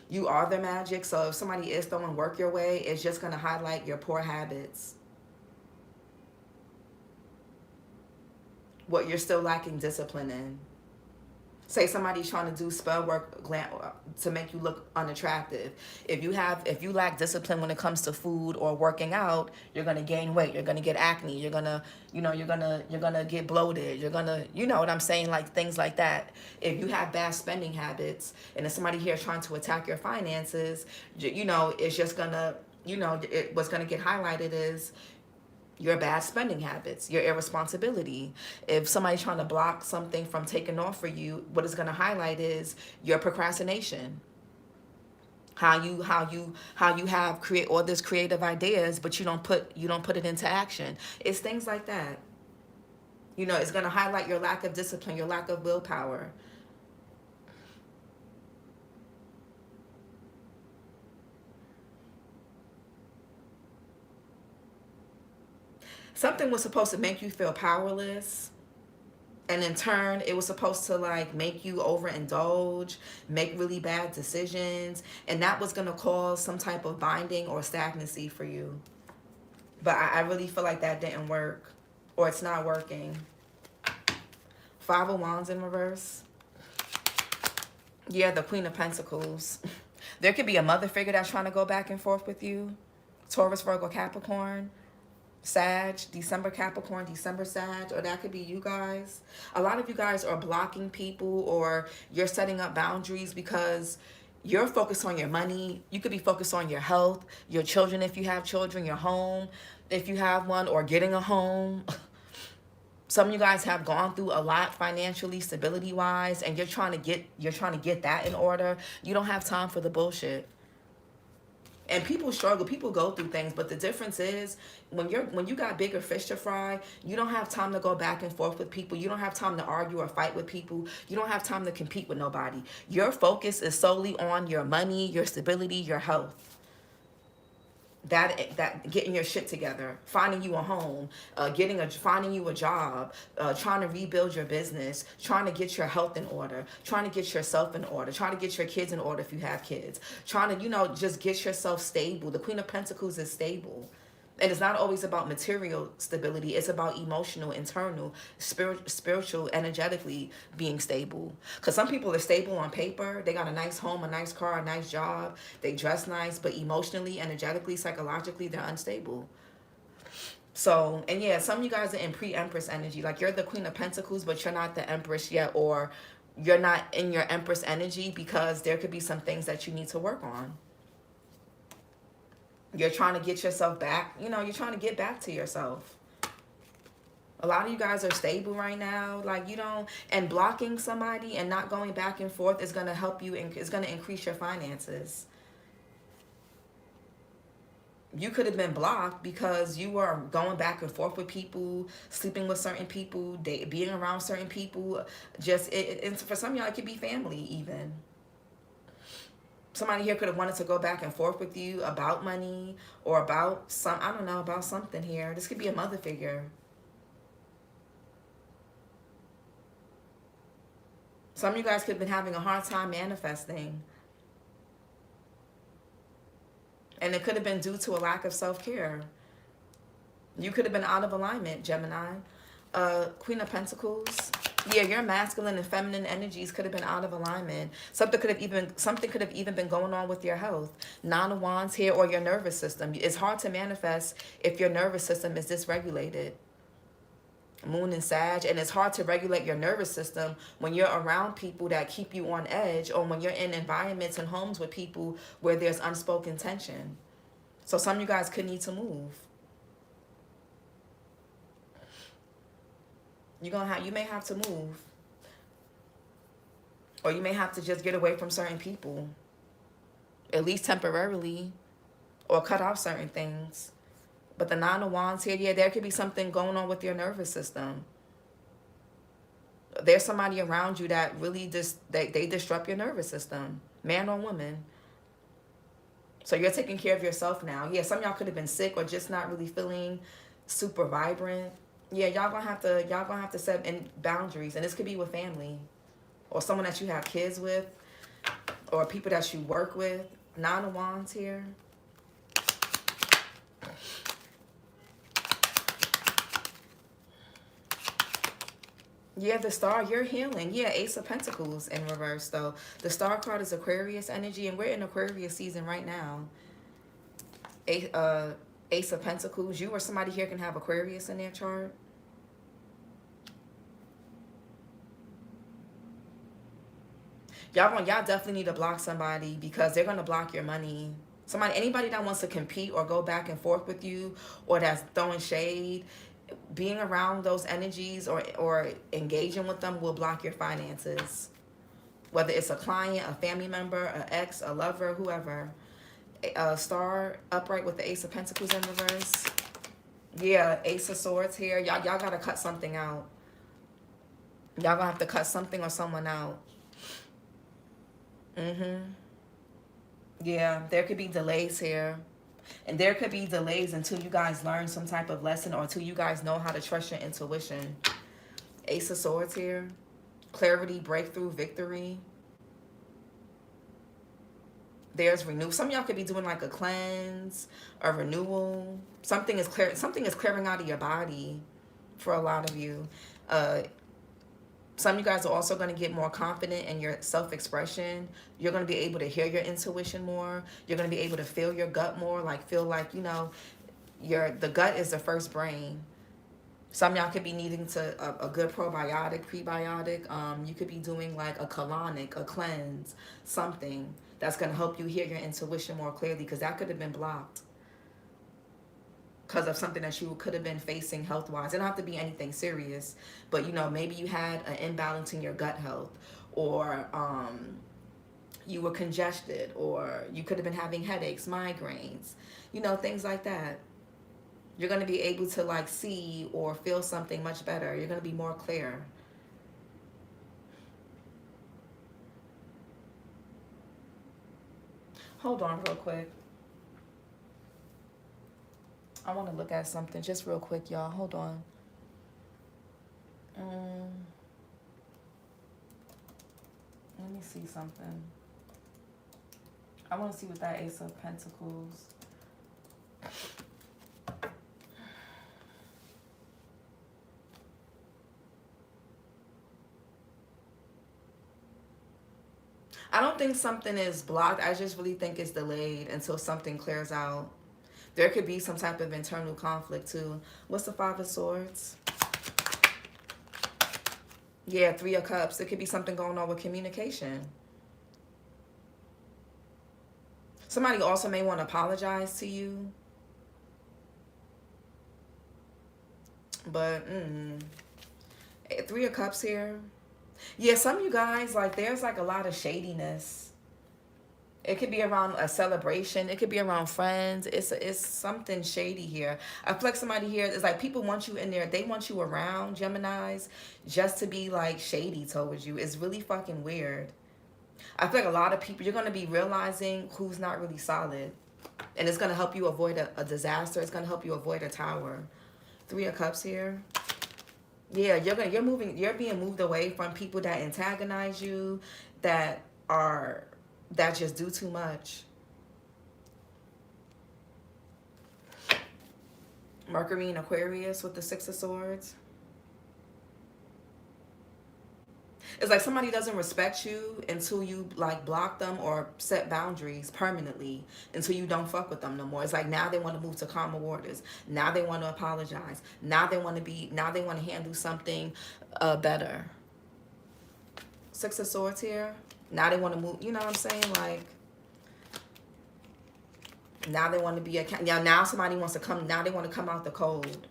You are the magic. So if somebody is throwing work your way, it's just going to highlight your poor habits. What you're still lacking discipline in. Say somebody's trying to do spell work to make you look unattractive. If you lack discipline when it comes to food or working out, you're gonna gain weight. You're gonna get acne. You're gonna get bloated. You're gonna, you know what I'm saying, like things like that. If you have bad spending habits, and if somebody here is trying to attack your finances, it's just gonna, what's gonna get highlighted is your bad spending habits, your irresponsibility. If somebody's trying to block something from taking off for you, what is going to highlight is your procrastination. How you have create all this creative ideas, but you don't put it into action. It's things like that. You know, it's going to highlight your lack of discipline, your lack of willpower. Something was supposed to make you feel powerless. And in turn, it was supposed to like make you overindulge, make really bad decisions. And that was going to cause some type of binding or stagnancy for you. But I really feel like that didn't work. Or it's not working. Five of Wands in reverse. Yeah, the Queen of Pentacles. There could be a mother figure that's trying to go back and forth with you. Taurus, Virgo, Capricorn. Sag, December Capricorn, December Sag, or that could be you guys. A lot of you guys are blocking people, or you're setting up boundaries because you're focused on your money. You could be focused on your health, your children if you have children, your home if you have one, or getting a home. Some of you guys have gone through a lot financially, stability wise, and you're trying to get that in order. You don't have time for the bullshit. And people struggle, people go through things, but the difference is when you got bigger fish to fry, you don't have time to go back and forth with people. You don't have time to argue or fight with people. You don't have time to compete with nobody. Your focus is solely on your money, your stability, your health. That getting your shit together, finding you a home, finding you a job, trying to rebuild your business, trying to get your health in order, trying to get yourself in order, trying to get your kids in order if you have kids, trying to, just get yourself stable. The Queen of Pentacles is stable. And it's not always about material stability. It's about emotional, internal, spiritual, energetically being stable. Because some people are stable on paper. They got a nice home, a nice car, a nice job. They dress nice. But emotionally, energetically, psychologically, they're unstable. So, and yeah, some of you guys are in pre-Empress energy. Like you're the Queen of Pentacles, but you're not the Empress yet. Or you're not in your Empress energy because there could be some things that you need to work on. You're trying to get yourself back. You're trying to get back to yourself. A lot of you guys are stable right now. Like, and blocking somebody and not going back and forth is going to help you. And it's going to increase your finances. You could have been blocked because you were going back and forth with people, sleeping with certain people, being around certain people. And for some of y'all, it could be family even. Somebody here could have wanted to go back and forth with you about money or about about something here. This could be a mother figure. Some of you guys could have been having a hard time manifesting. And it could have been due to a lack of self-care. You could have been out of alignment, Gemini. Queen of Pentacles. Yeah, your masculine and feminine energies could have been out of alignment. Something could have even been going on with your health. Nine of Wands here, or your nervous system. It's hard to manifest if your nervous system is dysregulated. Moon and Sag, and it's hard to regulate your nervous system when you're around people that keep you on edge, or when you're in environments and homes with people where there's unspoken tension. So some of you guys could need to move. You may have to move. Or you may have to just get away from certain people. At least temporarily. Or cut off certain things. But the Nine of Wands here, yeah, there could be something going on with your nervous system. There's somebody around you that really they disrupt your nervous system. Man or woman. So you're taking care of yourself now. Yeah, some of y'all could have been sick or just not really feeling super vibrant. Yeah, y'all gonna have to set in boundaries, and this could be with family, or someone that you have kids with, or people that you work with. Nine of Wands here. Yeah, the Star, you're healing. Yeah, Ace of Pentacles in reverse, though. The Star card is Aquarius energy, and we're in Aquarius season right now. Ace of Pentacles. You or somebody here can have Aquarius in their chart. Y'all definitely need to block somebody because they're going to block your money. Anybody that wants to compete or go back and forth with you, or that's throwing shade, being around those energies or engaging with them will block your finances. Whether it's a client, a family member, an ex, a lover, whoever. Star upright with the Ace of Pentacles in reverse. Yeah, Ace of Swords here. Y'all got to cut something out. Y'all gonna have to cut something or someone out. Yeah, there could be delays here. And there could be delays until you guys learn some type of lesson or until you guys know how to trust your intuition. Ace of Swords here. Clarity, breakthrough, victory. There's renewal. Some of y'all could be doing like a cleanse, a renewal. Something is clear. Something is clearing out of your body for a lot of you. Some of you guys are also going to get more confident in your self-expression. You're going to be able to hear your intuition more. You're going to be able to feel your gut more. Like feel like, you know, the gut is the first brain. Some of y'all could be needing a good probiotic, prebiotic. You could be doing like a colonic, a cleanse, something that's going to help you hear your intuition more clearly, because that could have been blocked because of something that you could have been facing health-wise. It don't have to be anything serious, but you know, maybe you had an imbalance in your gut health, or you were congested, or you could have been having headaches, migraines, you know, things like that. You're going to be able to like see or feel something much better. You're going to be more clear. Hold on real quick. I want to look at something just real quick, y'all. Hold on. Let me see something. I want to see what that Ace of Pentacles. I don't think something is blocked. I just really think it's delayed until something clears out. There could be some type of internal conflict too. What's the Five of Swords? Yeah, Three of Cups. There could be something going on with communication. Somebody also may want to apologize to you. But, Three of Cups here. Yeah, some of you guys, like, there's like a lot of shadiness. It could be around a celebration. It could be around friends. It's something shady here. I feel like somebody here is like, people want you in there. They want you around, Geminis, just to be like shady towards you. It's really fucking weird. I feel like a lot of people, you're going to be realizing who's not really solid. And it's going to help you avoid a disaster. It's going to help you avoid a tower. Three of Cups here. Yeah, you're being moved away from people that antagonize you, that just do too much. Mercury and Aquarius with the Six of Swords. It's like somebody doesn't respect you until you like block them or set boundaries permanently, until you don't fuck with them no more. It's like now they want to move to calmer waters. Now they want to apologize. Now they want to handle something better. Six of Swords here. Now they want to move, you know what I'm saying? Like, now they want to be now somebody wants to come, now they want to come out the cold.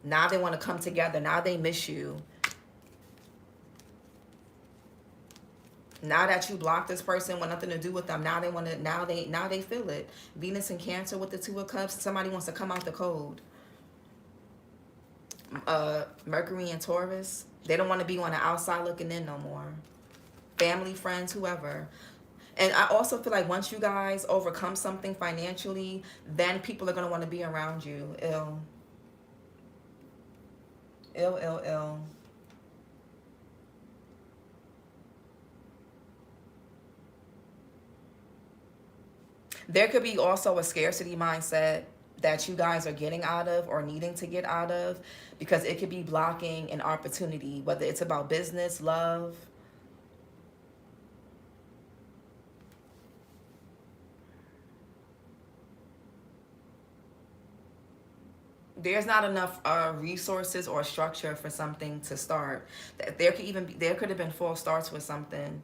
Now they want to come together. Now they miss you. Now that you block this person, want nothing to do with them, now they want to, now they feel it. Venus and Cancer with the Two of Cups. Somebody wants to come out the cold. Mercury and Taurus. They don't want to be on the outside looking in no more. Family, friends, whoever. And I also feel like once you guys overcome something financially, then people are going to want to be around you. Ill. Ill, ill, ill. There could be also a scarcity mindset that you guys are getting out of or needing to get out of, because it could be blocking an opportunity, whether it's about business, love. There's not enough resources or structure for something to start. There could have been false starts with something.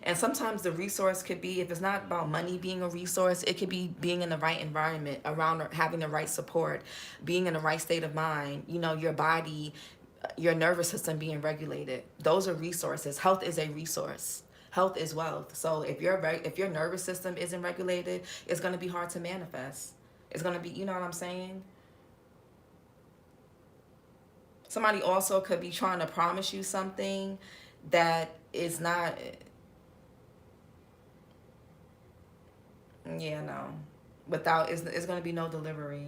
And sometimes the resource could be, if it's not about money being a resource, it could be being in the right environment, around having the right support, being in the right state of mind, you know, your body, your nervous system being regulated. Those are resources. Health is a resource. Health is wealth. So if your nervous system isn't regulated, it's going to be hard to manifest. It's going to be, you know what I'm saying? Somebody also could be trying to promise you something that is not, yeah, no. Without, it's going to be no delivery.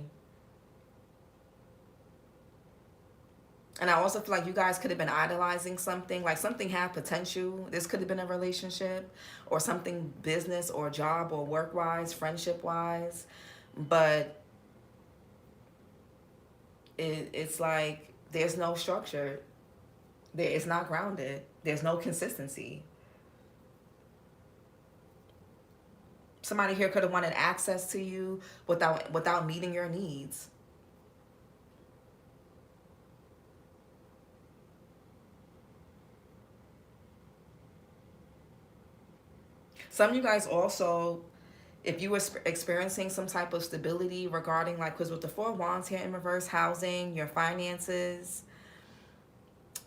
And I also feel like you guys could have been idolizing something. Like something had potential. This could have been a relationship or something business or job or work-wise, friendship-wise. But it's like there's no structure. It's not grounded. There's no consistency. Somebody here could have wanted access to you without meeting your needs. Some of you guys also, if you were experiencing some type of stability regarding, like, because with the Four of Wands here in reverse, housing, your finances,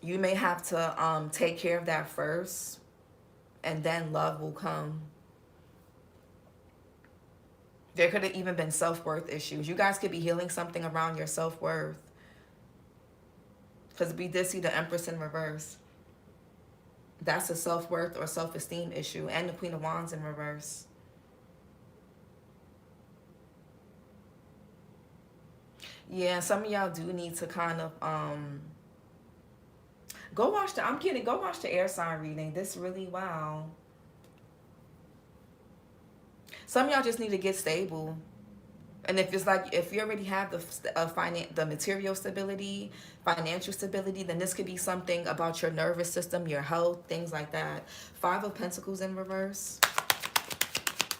you may have to take care of that first, and then love will come. There could have even been self-worth issues. You guys could be healing something around your self-worth. Because we did see the Empress in reverse. That's a self-worth or self-esteem issue. And the Queen of Wands in reverse. Yeah, some of y'all do need to kind of go watch the, I'm kidding, go watch the air sign reading. This really, wow. Some of y'all just need to get stable. And if it's like, if you already have the material stability, financial stability, then this could be something about your nervous system, your health, things like that. Five of Pentacles in reverse.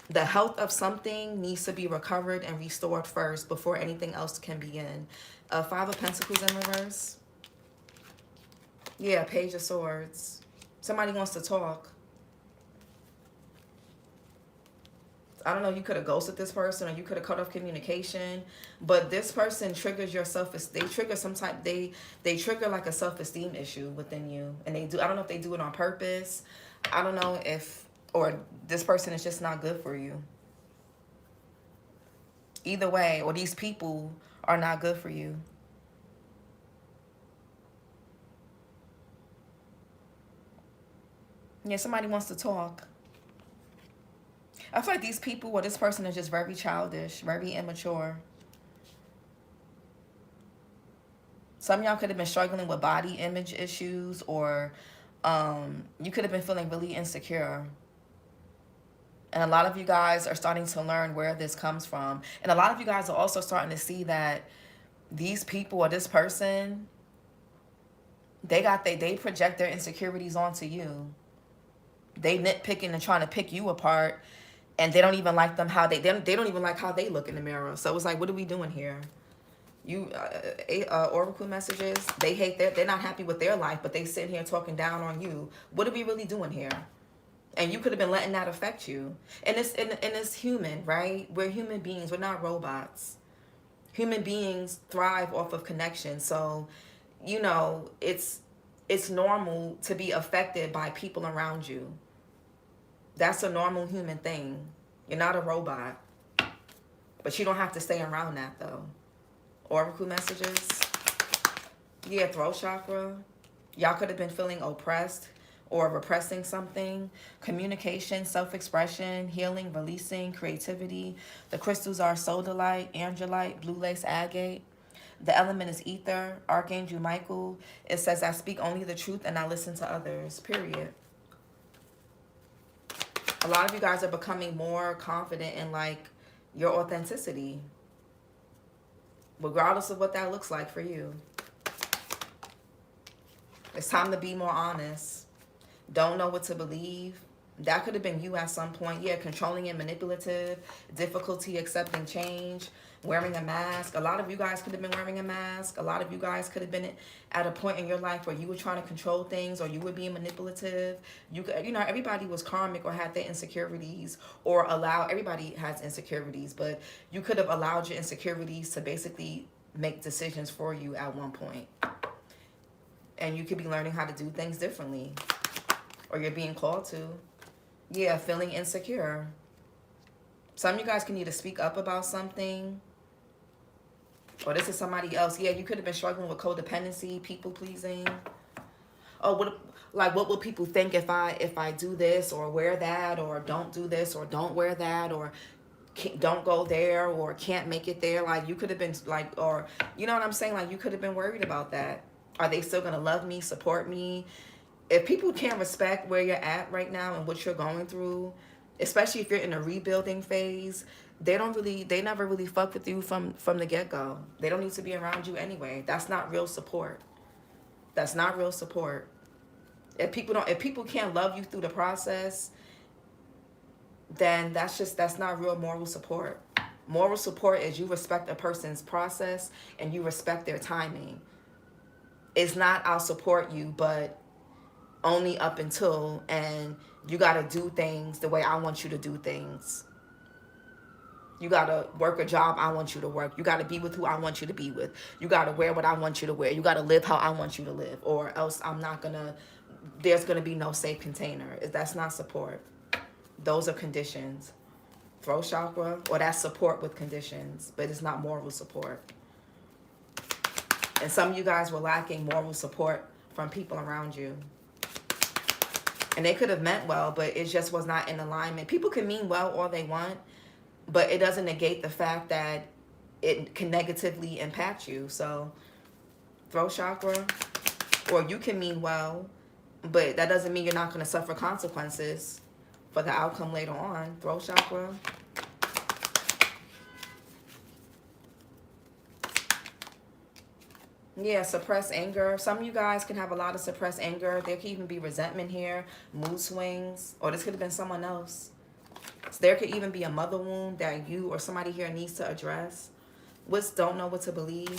The health of something needs to be recovered and restored first before anything else can begin. Five of Pentacles in reverse. Yeah, Page of Swords. Somebody wants to talk. I don't know, you could have ghosted this person or you could have cut off communication, but this person triggers your they trigger some type, they trigger like a self-esteem issue within you. And they do, I don't know if they do it on purpose. I don't know if, or this person is just not good for you. Either way, or these people are not good for you. Yeah, somebody wants to talk. I feel like these people or this person is just very childish, very immature. Some of y'all could have been struggling with body image issues, or you could have been feeling really insecure. And a lot of you guys are starting to learn where this comes from. And a lot of you guys are also starting to see that these people or this person, they project their insecurities onto you. They nitpicking and trying to pick you apart. And they don't even like them how they don't even like how they look in the mirror. So it's like, what are we doing here? You oracle messages, they hate they're not happy with their life, but they sitting here talking down on you. What are we really doing here? And you could have been letting that affect you. And it's human, right? We're human beings. We're not robots. Human beings thrive off of connection. So, you know, it's normal to be affected by people around you. That's a normal human thing. You're not a robot. But you don't have to stay around that, though. Oracle messages. Yeah, throat chakra. Y'all could have been feeling oppressed or repressing something. Communication, self-expression, healing, releasing, creativity. The crystals are sodalite, angellite, blue lace agate. The element is ether, Archangel Michael. It says, I speak only the truth and I listen to others, period. A lot of you guys are becoming more confident in, like, your authenticity, regardless of what that looks like for you. It's time to be more honest. Don't know what to believe. That could have been you at some point. Yeah, controlling and manipulative, difficulty accepting change, wearing a mask. A lot of you guys could have been wearing a mask. A lot of you guys could have been at a point in your life where you were trying to control things, or you were being manipulative. You know, everybody was karmic or had their insecurities, or everybody has insecurities, but you could have allowed your insecurities to basically make decisions for you at one point. And you could be learning how to do things differently, or you're being called to. Yeah, feeling insecure. Some of you guys can need to speak up about something. Or this is somebody else. Yeah, you could have been struggling with codependency, people pleasing. Oh, what will people think if I do this or wear that, or don't do this or don't wear that, or don't go there, or can't make it there? Like, you could have been like, or you know what I'm saying? Like, you could have been worried about that. Are they still gonna love me, support me? If people can't respect where you're at right now and what you're going through, especially if you're in a rebuilding phase, they never really fuck with you from the get-go. They don't need to be around you anyway. That's not real support. That's not real support. If people can't love you through the process, then that's not real moral support. Moral support is you respect a person's process and you respect their timing. It's not, I'll support you, but only up until, and you got to do things the way I want you to do things. You got to work a job I want you to work. You got to be with who I want you to be with. You got to wear what I want you to wear. You got to live how I want you to live, or else there's going to be no safe container. That's not support. Those are conditions. Throat chakra, or that's support with conditions, but it's not moral support. And some of you guys were lacking moral support from people around you. And they could have meant well, but it just was not in alignment. People can mean well all they want, but it doesn't negate the fact that it can negatively impact you. So, throat chakra, or you can mean well, but that doesn't mean you're not going to suffer consequences for the outcome later on. Throat chakra. Yeah, suppressed anger. Some of you guys can have a lot of suppressed anger. There could even be resentment here, mood swings, or this could have been someone else. So there could even be a mother wound that you or somebody here needs to address. Don't know what to believe.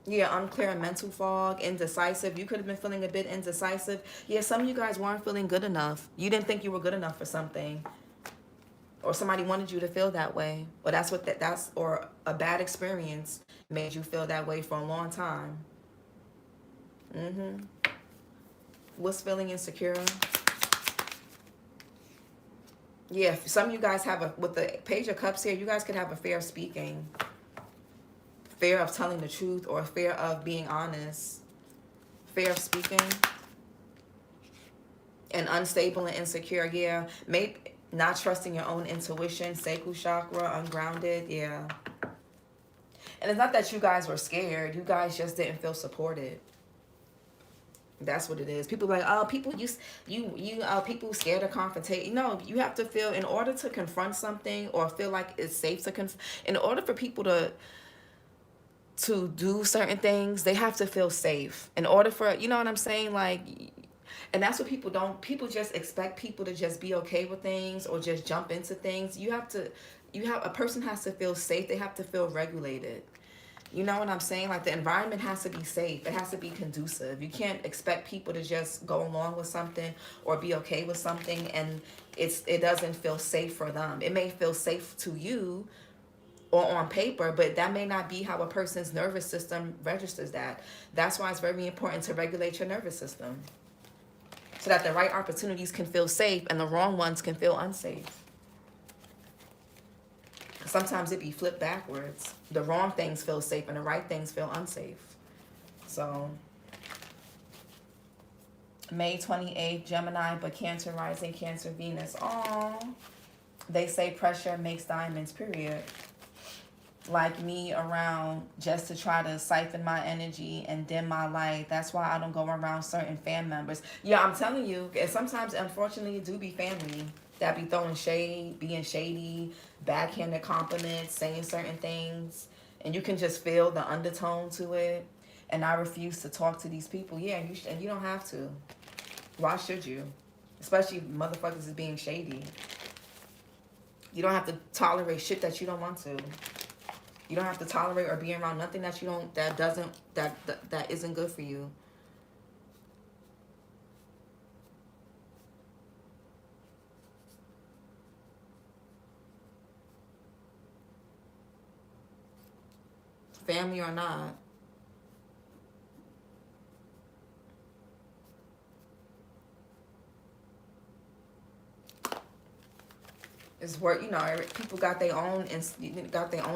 Yeah, unclear mental fog, indecisive. You could have been feeling a bit indecisive. Yeah, some of you guys weren't feeling good enough. You didn't think you were good enough for something. Or somebody wanted you to feel that way. Or or a bad experience made you feel that way for a long time. Was feeling insecure. Yeah, some of you guys have with the Page of Cups here, you guys could have a fear of speaking. Fear of telling the truth, or fear of being honest. Fear of speaking. And unstable and insecure, yeah. Maybe not trusting your own intuition, sacral chakra, ungrounded, yeah. And it's not that you guys were scared. You guys just didn't feel supported. That's what it is. People are like, oh, people people scared of confrontation. No, you have to feel, in order to confront something or feel like it's safe to in order for people to do certain things, they have to feel safe. In order for, you know what I'm saying? Like, and that's what people just expect people to just be okay with things or just jump into things. A person has to feel safe. They have to feel regulated. You know what I'm saying? Like, the environment has to be safe. It has to be conducive. You can't expect people to just go along with something or be okay with something and it doesn't feel safe for them. It may feel safe to you or on paper, but that may not be how a person's nervous system registers that. That's why it's very important to regulate your nervous system, so that the right opportunities can feel safe and the wrong ones can feel unsafe. Sometimes it be flipped backwards. The wrong things feel safe and the right things feel unsafe. So, May 28th, Gemini, but Cancer rising, Cancer Venus. Oh, they say pressure makes diamonds, period. Like me around just to try to siphon my energy and dim my light. That's why I don't go around certain fan members. Yeah, I'm telling you, and sometimes, unfortunately, it do be family that be throwing shade, being shady, backhanded compliments, saying certain things, and you can just feel the undertone to it. And I refuse to talk to these people. Yeah, and you don't have to. Why should you? Especially if motherfuckers is being shady. You don't have to tolerate shit that you don't want to. You don't have to tolerate or be around nothing that that isn't good for you. Family or not. It's work, you know, people got their own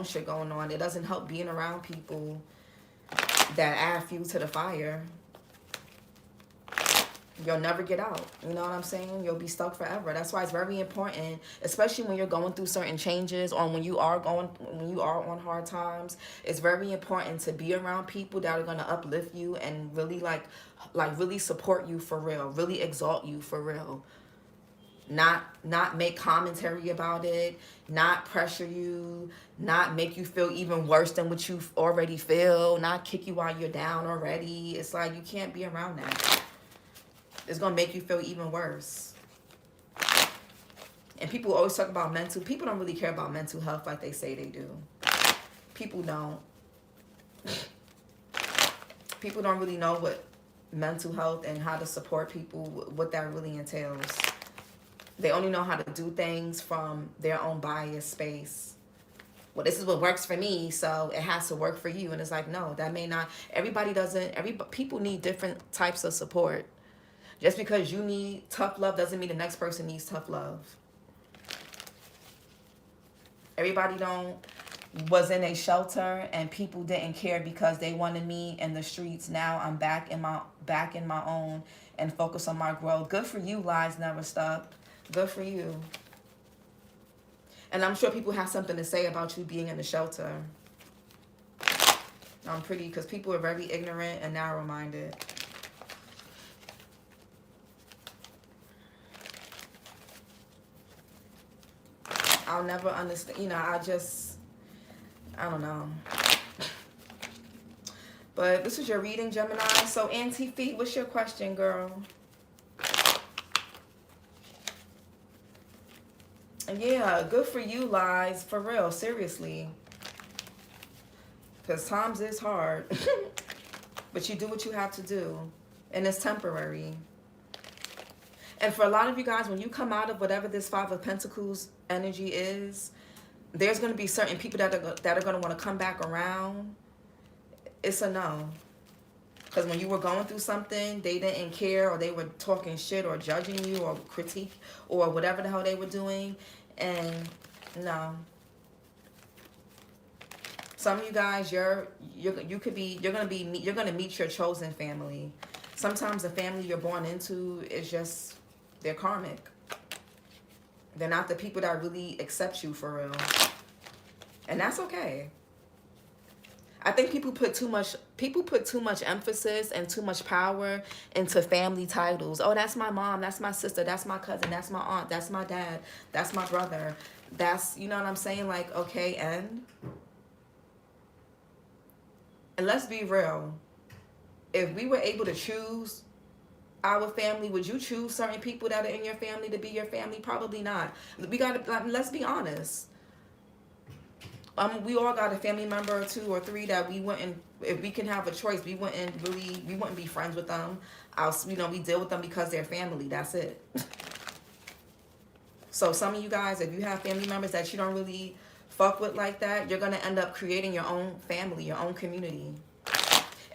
shit going on. It doesn't help being around people that add fuel to the fire. You'll never get out. You know what I'm saying? You'll be stuck forever. That's why it's very important, especially when you're going through certain changes, or when you are on hard times. It's very important to be around people that are gonna uplift you and really like really support you for real, really exalt you for real. Not make commentary about it, not pressure you, not make you feel even worse than what you already feel, not kick you while you're down already. It's like you can't be around that. It's going to make you feel even worse. And people always talk about people don't really care about mental health like they say they do. People don't. People don't really know what mental health and how to support people, what that really entails. They only know how to do things from their own biased space. Well, this is what works for me, so it has to work for you. And it's like, no, that may not. People need different types of support. Just because you need tough love doesn't mean the next person needs tough love. Everybody was in a shelter and people didn't care because they wanted me in the streets. Now I'm back in my own and focus on my growth. Good for you, lies never stop. Good for you. And I'm sure people have something to say about you being in the shelter. Because people are very ignorant and narrow-minded. I'll never understand, you know, I don't know. But this is your reading, Gemini. So, Auntie Fee, what's your question, girl? Yeah, good for you, lies. For real, seriously. Because times is hard. But you do what you have to do. And it's temporary. And for a lot of you guys, when you come out of whatever this Five of Pentacles energy is, there's going to be certain people that are going to want to come back around. It's a no. Because when you were going through something, they didn't care, or they were talking shit or judging you or critique or whatever the hell they were doing. And no. Some of you guys, you're going to meet your chosen family. Sometimes the family you're born into is just, they're karmic. They're not the people that really accept you for real. And that's okay. I think people put too much emphasis and too much power into family titles. Oh, that's my mom, that's my sister, that's my cousin, that's my aunt, that's my dad, that's my brother. That's, you know what I'm saying? Like, okay, and let's be real. If we were able to choose our family, would you choose certain people that are in your family to be your family? Probably not. Let's be honest. We all got a family member or 2 or 3 that we wouldn't, if we can have a choice, we wouldn't be friends with them. We deal with them because they're family. That's it. So some of you guys, if you have family members that you don't really fuck with like that, you're going to end up creating your own family, your own community.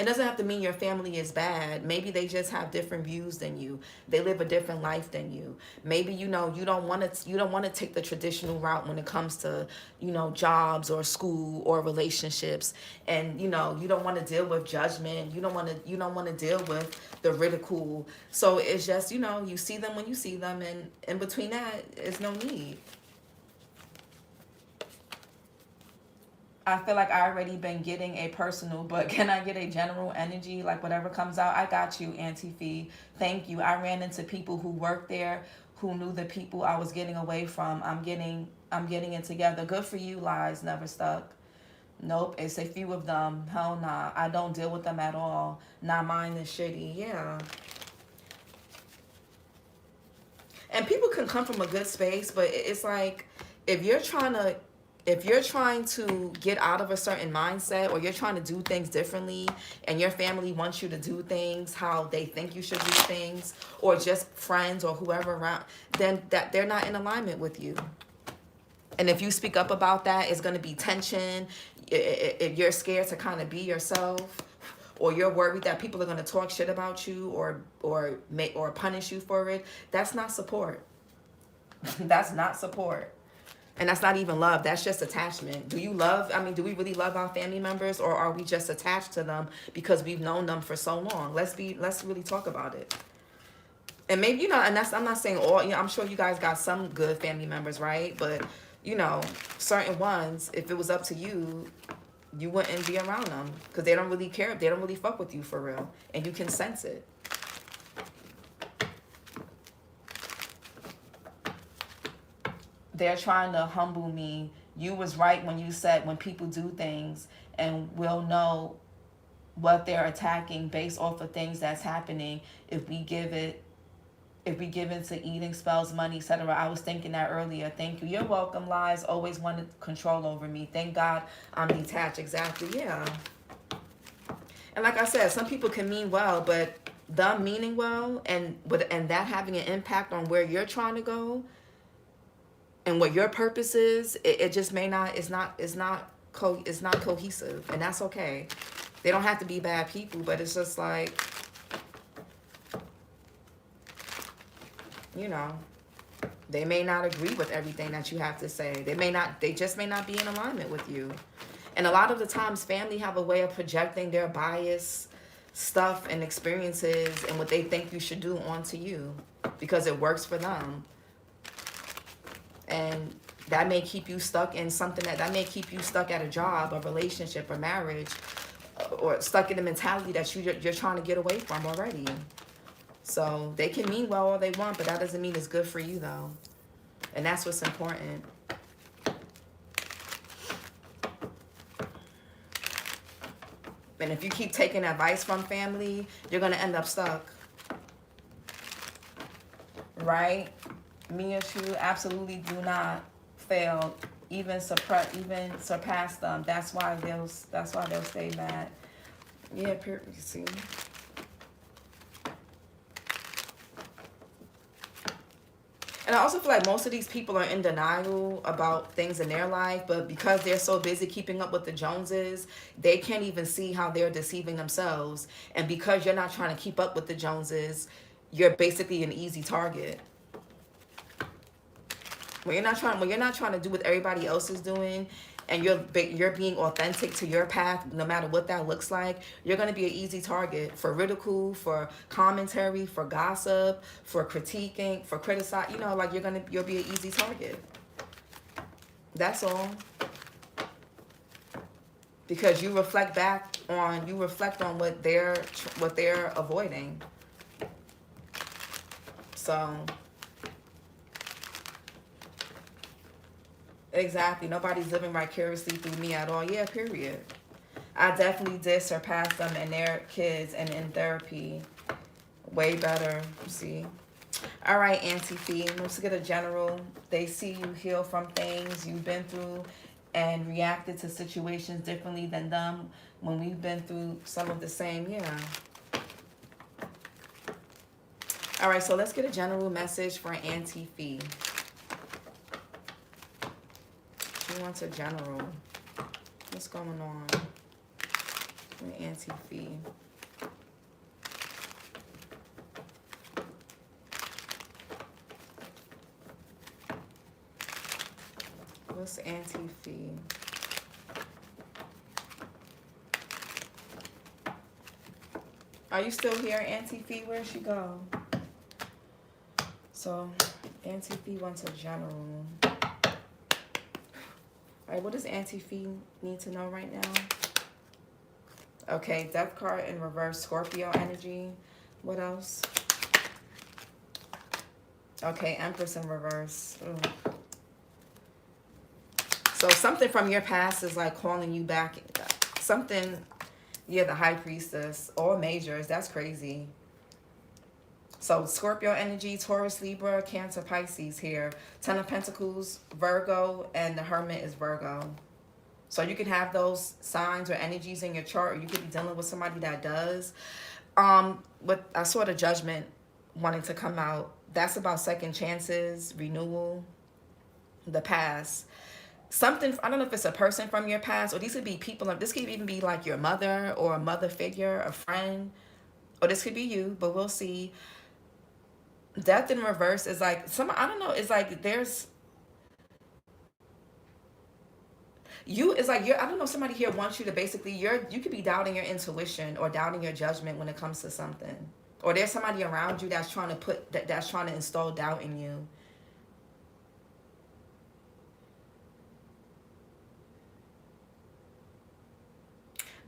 It doesn't have to mean your family is bad. Maybe they just have different views than you. They live a different life than you. Maybe, you don't want to take the traditional route when it comes to, jobs or school or relationships. And, you don't want to deal with judgment. You don't want to deal with the ridicule. So it's just, you see them when you see them, and in between that, it's no need. I feel like I already been getting a personal, but can I get a general energy, like whatever comes out? I got you, Auntie Fee. Thank you. I ran into people who worked there, who knew the people I was getting away from. I'm getting it together. Good for you, lies never stuck. Nope, it's a few of them. Hell nah. I don't deal with them at all. Nah, mine is shitty. Yeah. And people can come from a good space, but it's like, if you're trying to get out of a certain mindset, or you're trying to do things differently, and your family wants you to do things how they think you should do things, or just friends or whoever around, then that they're not in alignment with you. And if you speak up about that, it's going to be tension. If you're scared to kind of be yourself, or you're worried that people are going to talk shit about you or punish you for it, that's not support. That's not support. And that's not even love. That's just attachment. Do you love, I mean, do we really love our family members, or are we just attached to them because we've known them for so long? Let's really talk about it. And maybe, you know, and that's, I'm not saying all, you know, I'm sure you guys got some good family members, right? But, you know, certain ones, if it was up to you, you wouldn't be around them because they don't really care. They don't really fuck with you for real. And you can sense it. They're trying to humble me. You was right when you said when people do things and we'll know what they're attacking based off of things that's happening if we give into eating spells, money, etc. I was thinking that earlier. Thank you. You're welcome, Lies. Always wanted control over me. Thank God I'm detached. Exactly. Yeah. And like I said, some people can mean well, but them meaning well and that having an impact on where you're trying to go and what your purpose is, it just may not, it's not cohesive, and that's okay. They don't have to be bad people, but it's just like, you know, they may not agree with everything that you have to say. They just may not be in alignment with you. And a lot of the times family have a way of projecting their bias stuff and experiences and what they think you should do onto you because it works for them. And that may keep you stuck in something that may keep you stuck at a job, a relationship, a marriage, or stuck in a mentality that you're trying to get away from already. So they can mean well all they want, but that doesn't mean it's good for you though. And that's what's important. And if you keep taking advice from family, you're going to end up stuck. Right? Me and you absolutely do not fail, even surpass them. That's why they'll stay mad. Yeah, you see. And I also feel like most of these people are in denial about things in their life, but because they're so busy keeping up with the Joneses, they can't even see how they're deceiving themselves. And because you're not trying to keep up with the Joneses, you're basically an easy target. When you're not trying to do what everybody else is doing, and you're being authentic to your path, no matter what that looks like, you're going to be an easy target for ridicule, for commentary, for gossip, for critiquing, for criticizing. You know, like you'll be an easy target. That's all. Because you reflect on what they're avoiding. So. Exactly. Nobody's living vicariously through me at all. Yeah, period. I definitely did surpass them and their kids and in therapy. Way better. See? All right, Auntie Fee. Let's get a general. They see you heal from things you've been through and reacted to situations differently than them when we've been through some of the same. Yeah. All right, so let's get a general message for Auntie Fee. She wants a general. What's going on with Auntie Fee? What's Auntie Fee? Are you still here, Auntie Fee? Where'd she go? So, Auntie Fee wants a general. All right, what does Auntie Fee need to know right now? Okay, Death card in reverse, Scorpio energy. What else? Okay, Empress in reverse. Ooh. So something from your past is like calling you back. Something, yeah, the High Priestess. All majors, that's crazy. So Scorpio energy, Taurus, Libra, Cancer, Pisces here. Ten of Pentacles, Virgo, and the Hermit is Virgo. So you can have those signs or energies in your chart, or you could be dealing with somebody that does. But I saw the Judgment wanting to come out. That's about second chances, renewal, the past. Something, I don't know if it's a person from your past, or these could be people. This could even be like your mother or a mother figure, a friend, or this could be you, but we'll see. Death in reverse is like I don't know, it's like there's It's like I don't know, somebody here wants you to basically, you could be doubting your intuition or doubting your judgment when it comes to something. Or there's somebody around you that's trying to that's trying to install doubt in you.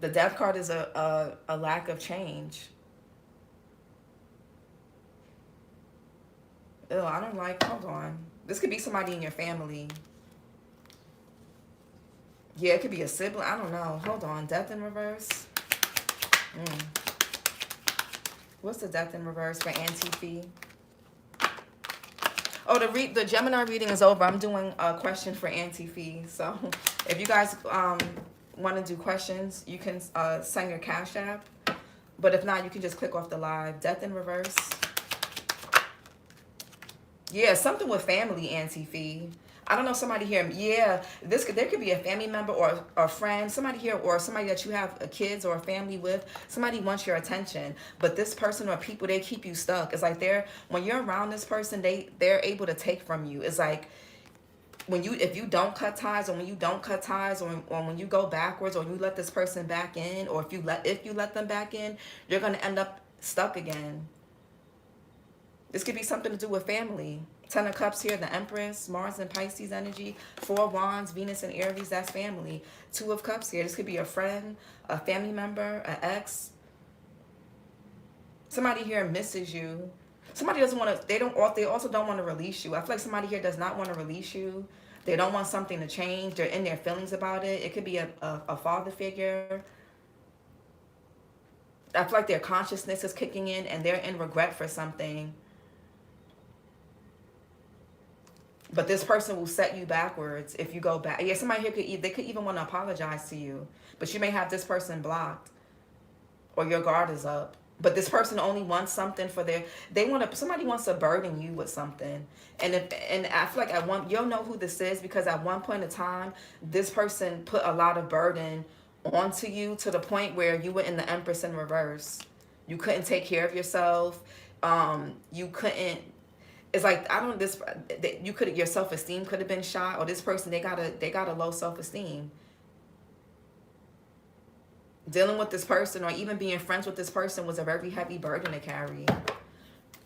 The Death card is a lack of change. Ew, I don't like, hold on. This could be somebody in your family. Yeah, it could be a sibling. I don't know. Hold on. Death in reverse. What's the Death in reverse for Auntie Fee? Oh, the Gemini reading is over. I'm doing a question for Auntie Fee. So if you guys want to do questions, you can send your Cash App. But if not, you can just click off the live. Death in reverse. Yeah, something with family, Auntie Fee. I don't know, somebody here. Yeah, there could be a family member or a friend, somebody here, or somebody that you have kids or a family with. Somebody wants your attention, but this person or people, they keep you stuck. It's like when you're around this person, they're able to take from you. It's like if you don't cut ties, or when you don't cut ties, or when you go backwards, or you let this person back in, or if you let them back in, you're gonna end up stuck again. This could be something to do with family. Ten of Cups here, the Empress, Mars and Pisces energy. 4 Wands, Venus and Aries, that's family. 2 of Cups here. This could be a friend, a family member, an ex. Somebody here misses you. Somebody doesn't want to, they also don't want to release you. I feel like somebody here does not want to release you. They don't want something to change. They're in their feelings about it. It could be a father figure. I feel like their consciousness is kicking in and they're in regret for something. But this person will set you backwards if you go back. Yeah, somebody here they could even want to apologize to you. But you may have this person blocked. Or your guard is up. But this person only wants something for somebody wants to burden you with something. And I feel like you'll know who this is, because at one point in time, this person put a lot of burden onto you, to the point where you were in the Empress in reverse. You couldn't take care of yourself. You couldn't. It's like, your self-esteem could have been shot, or this person, they got a low self-esteem. Dealing with this person, or even being friends with this person, was a very heavy burden to carry.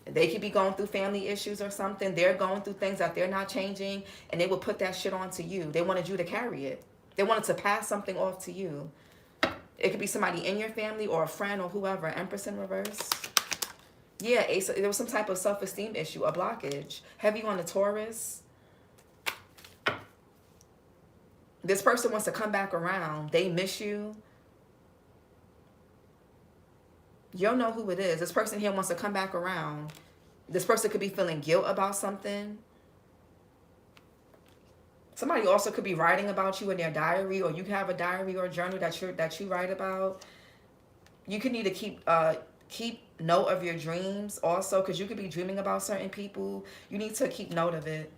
They could be going through family issues or something. They're going through things that they're not changing, and they will put that shit onto you. They wanted you to carry it. They wanted to pass something off to you. It could be somebody in your family or a friend or whoever. Empress in reverse. Yeah, there was some type of self-esteem issue, a blockage. Heavy on the Taurus. This person wants to come back around. They miss you. You'll know who it is. This person here wants to come back around. This person could be feeling guilt about something. Somebody also could be writing about you in their diary, or you have a diary or a journal that you write about. You could need to keep note of your dreams also, because you could be dreaming about certain people. You need to keep note of it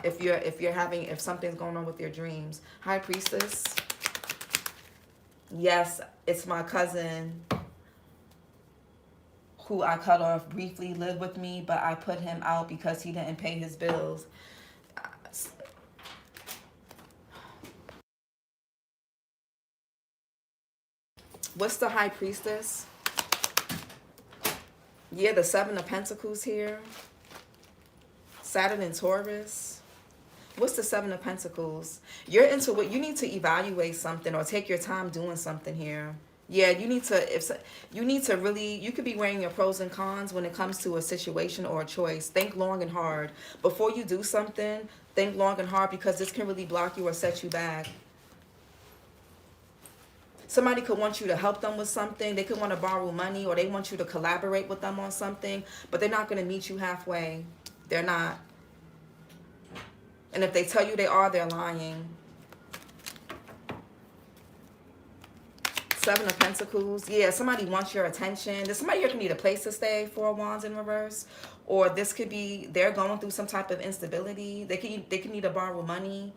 if something's going on with your dreams. High Priestess. Yes, it's my cousin who I cut off briefly, lived with me, but I put him out because he didn't pay his bills. What's the High Priestess? Yeah, the 7 of Pentacles here. Saturn and Taurus. What's the 7 of Pentacles? You're into what you need to evaluate something, or take your time doing something here. Yeah, you need to really, you could be weighing your pros and cons when it comes to a situation or a choice. Think long and hard. Before you do something, think long and hard, because this can really block you or set you back. Somebody could want you to help them with something. They could want to borrow money, or they want you to collaborate with them on something, but they're not going to meet you halfway. They're not. And if they tell you they are, they're lying. 7 of Pentacles. Yeah, somebody wants your attention. There's somebody here who need a place to stay. 4 Wands in reverse. Or this could be they're going through some type of instability. They could need to borrow money.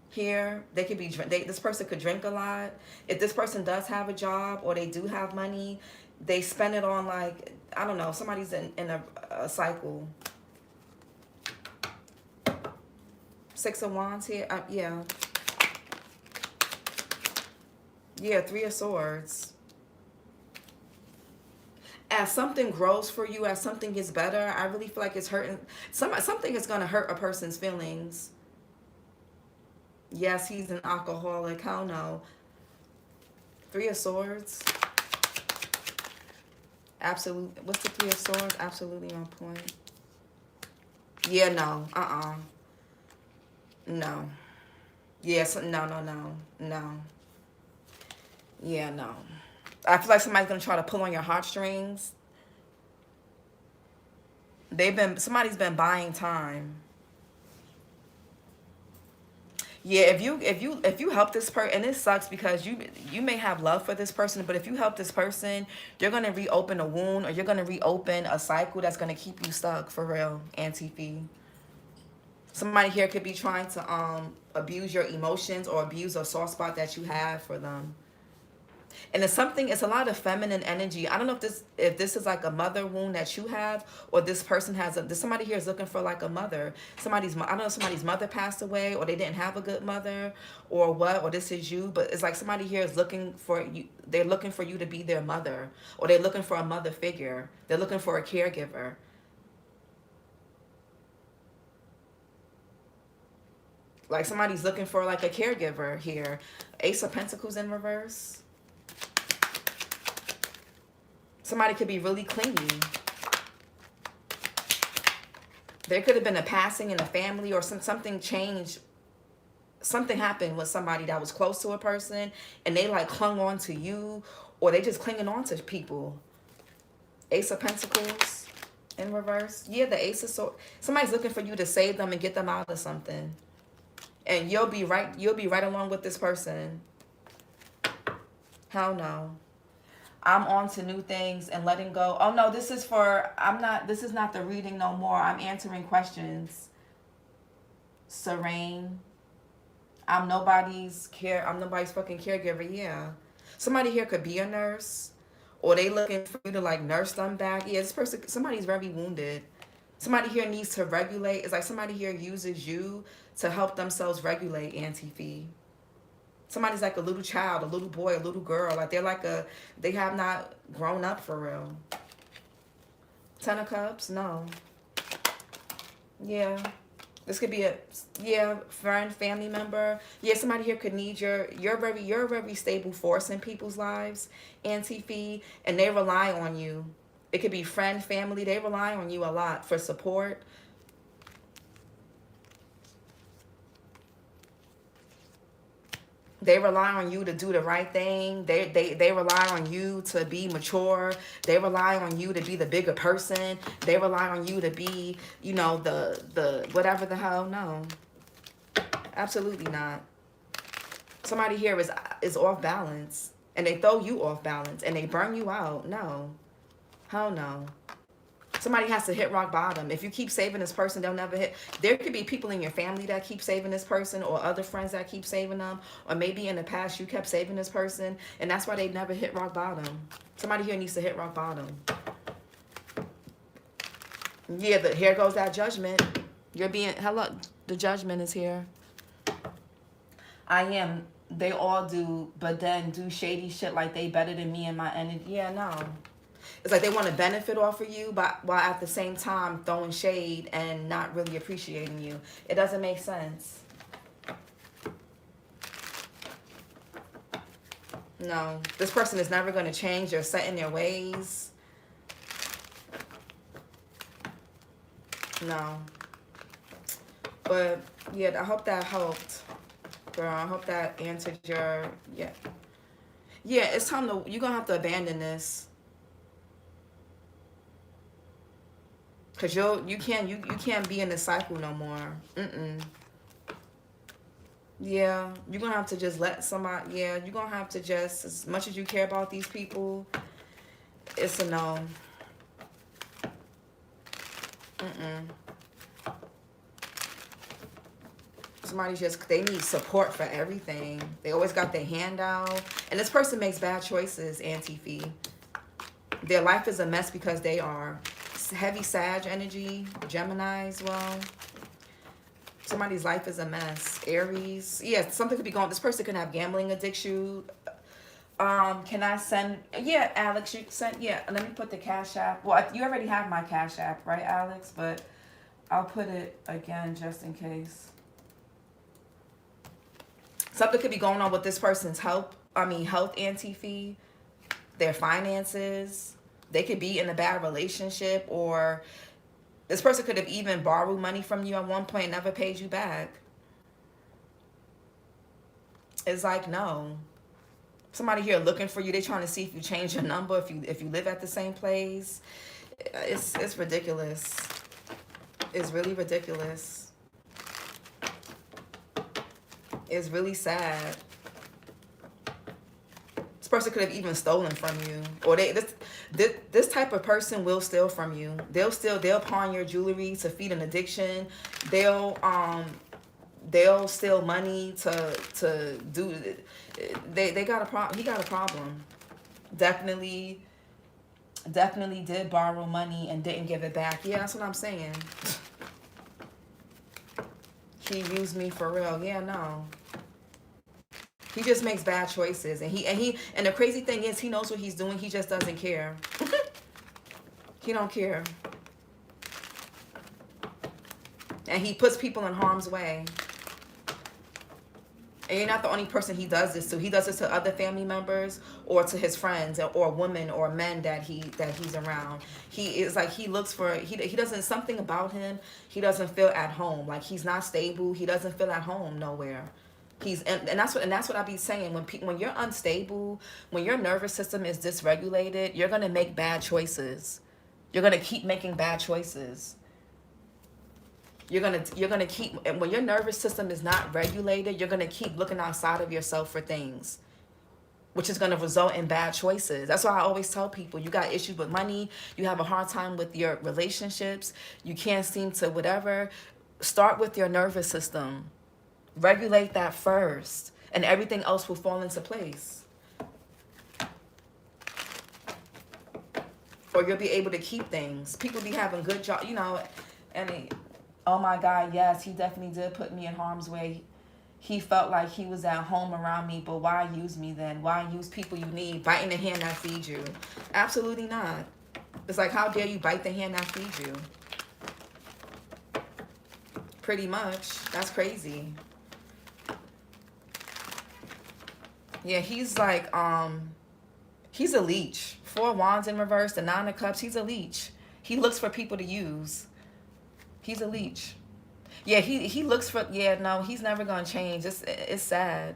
Here, they could be this person could drink a lot. If this person does have a job, or they do have money, they spend it on, like, I don't know, somebody's in a cycle. 6 of Wands here. Yeah. Yeah, Three of Swords. As something grows for you, as something gets better, I really feel like it's hurting. Something is going to hurt a person's feelings. Yes, he's an alcoholic. Hell no. Three of Swords. Absolutely. What's the Three of Swords? Absolutely on point. Yeah, no. No. Yes, no. Yeah, no. I feel like somebody's going to try to pull on your heartstrings. Somebody's been buying time. Yeah, if you help this person, and it sucks because you may have love for this person, but if you help this person, you're gonna reopen a wound, or you're gonna reopen a cycle that's gonna keep you stuck for real, Auntie Fee. Somebody here could be trying to abuse your emotions or abuse a soft spot that you have for them. And it's a lot of feminine energy. I don't know if this is like a mother wound that you have, or this person has somebody here is looking for like a mother. I don't know if somebody's mother passed away, or they didn't have a good mother, or what, or this is you, but it's like somebody here is looking for you. They're looking for you to be their mother, or they're looking for a mother figure. They're looking for a caregiver. Like somebody's looking for like a caregiver here. Ace of Pentacles in reverse. Somebody could be really clingy. There could have been a passing in a family, or something changed. Something happened with somebody that was close to a person, and they like clung on to you, or they just clinging on to people. Ace of Pentacles in reverse. Yeah, the Ace of Swords. Somebody's looking for you to save them and get them out of something. And you'll be right along with this person. Hell no. I'm on to new things and letting go. Oh no, this is not the reading no more. I'm answering questions. Serene. I'm nobody's fucking caregiver. Yeah. Somebody here could be a nurse, or they looking for you to like nurse them back. Yeah, somebody's very wounded. Somebody here needs to regulate. It's like somebody here uses you to help themselves regulate, Auntie Fee. Somebody's like a little child, a little boy, a little girl. Like they have not grown up for real. Ten of Cups, no. Yeah. This could be a friend, family member. Yeah, somebody here could need you're a very stable force in people's lives, Auntie Fee, and they rely on you. It could be friend, family. They rely on you a lot for support. They rely on you to do the right thing. They rely on you to be mature. They rely on you to be the bigger person. They rely on you to be, the whatever the hell. No. Absolutely not. Somebody here is off balance, and they throw you off balance, and they burn you out. No. Hell no. Somebody has to hit rock bottom. If you keep saving this person, they'll never hit. There could be people in your family that keep saving this person, or other friends that keep saving them, or maybe in the past you kept saving this person, and that's why they never hit rock bottom. Somebody here needs to hit rock bottom. Yeah, here goes that judgment. The judgment is here. I am. They all do, but then do shady shit like they better than me and my energy. Yeah, no. It's like they want to benefit off of you, but while at the same time throwing shade and not really appreciating you. It doesn't make sense. No. This person is never going to change. They're set in their ways. No. But, yeah, I hope that helped. Girl, I hope that answered your... Yeah. Yeah, it's time to... You're going to have to abandon this. Because you can't be in the cycle no more. Yeah, you're going to have to just let somebody... Yeah, you're going to have to just... As much as you care about these people, it's a no. Somebody they need support for everything. They always got their hand out. And this person makes bad choices, Auntie Fee. Their life is a mess because they are... Heavy Sag energy, Gemini as well. Somebody's life is a mess. Aries. Yeah, something could be going. This person could have gambling addiction. Can I send? Yeah, Alex, you sent. Yeah, let me put the Cash App. Well, you already have my Cash App, right, Alex? But I'll put it again just in case. Something could be going on with this person's health anti-fee, their finances. They could be in a bad relationship, or this person could have even borrowed money from you at one point and never paid you back. It's like, no. Somebody here looking for you. They trying to see if you change your number, if you live at the same place. It's ridiculous. It's really ridiculous. It's really sad. This person could have even stolen from you, or this type of person will steal from you. They'll pawn your jewelry to feed an addiction. They'll steal money to do. They got a problem. He got a problem. Definitely did borrow money and didn't give it back. Yeah, that's what I'm saying. He used me for real. Yeah, no. He just makes bad choices, and the crazy thing is he knows what he's doing. He just doesn't care. He don't care, and he puts people in harm's way. And you're not the only person he does this to. He does this to other family members, or to his friends, or women, or men that he's around. He is like, he looks for, he doesn't, something about him, he doesn't feel at home. Like, he's not stable. He doesn't feel at home nowhere. And that's what I be saying. When you're unstable, when your nervous system is dysregulated, you're gonna make bad choices. You're gonna keep making bad choices. You're gonna keep, when your nervous system is not regulated, you're gonna keep looking outside of yourself for things, which is gonna result in bad choices. That's why I always tell people, you got issues with money, you have a hard time with your relationships, you can't seem to whatever. Start with your nervous system. Regulate that first, and everything else will fall into place. Or you'll be able to keep things. People be having good job, and oh my God, yes, he definitely did put me in harm's way. He felt like he was at home around me, but why use me then? Why use people you need? Biting the hand that feeds you. Absolutely not. It's like, how dare you bite the hand that feeds you? Pretty much. That's crazy. Yeah, he's like, he's a leech. 4 wands in reverse, the 9 of cups, he's a leech. He looks for people to use. He's a leech. Yeah, he looks for, yeah, no, he's never gonna change. It's sad.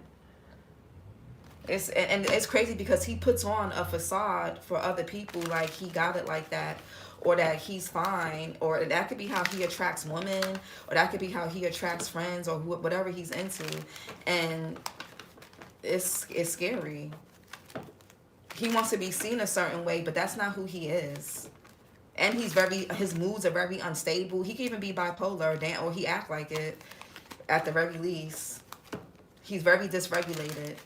And it's crazy because he puts on a facade for other people, like he got it like that, or that he's fine, or that could be how he attracts women, or that could be how he attracts friends, or whatever he's into. And it's scary. He wants to be seen a certain way, but that's not who he is. And his moods are very unstable. He can even be bipolar, or he act like it at the very least. He's very dysregulated.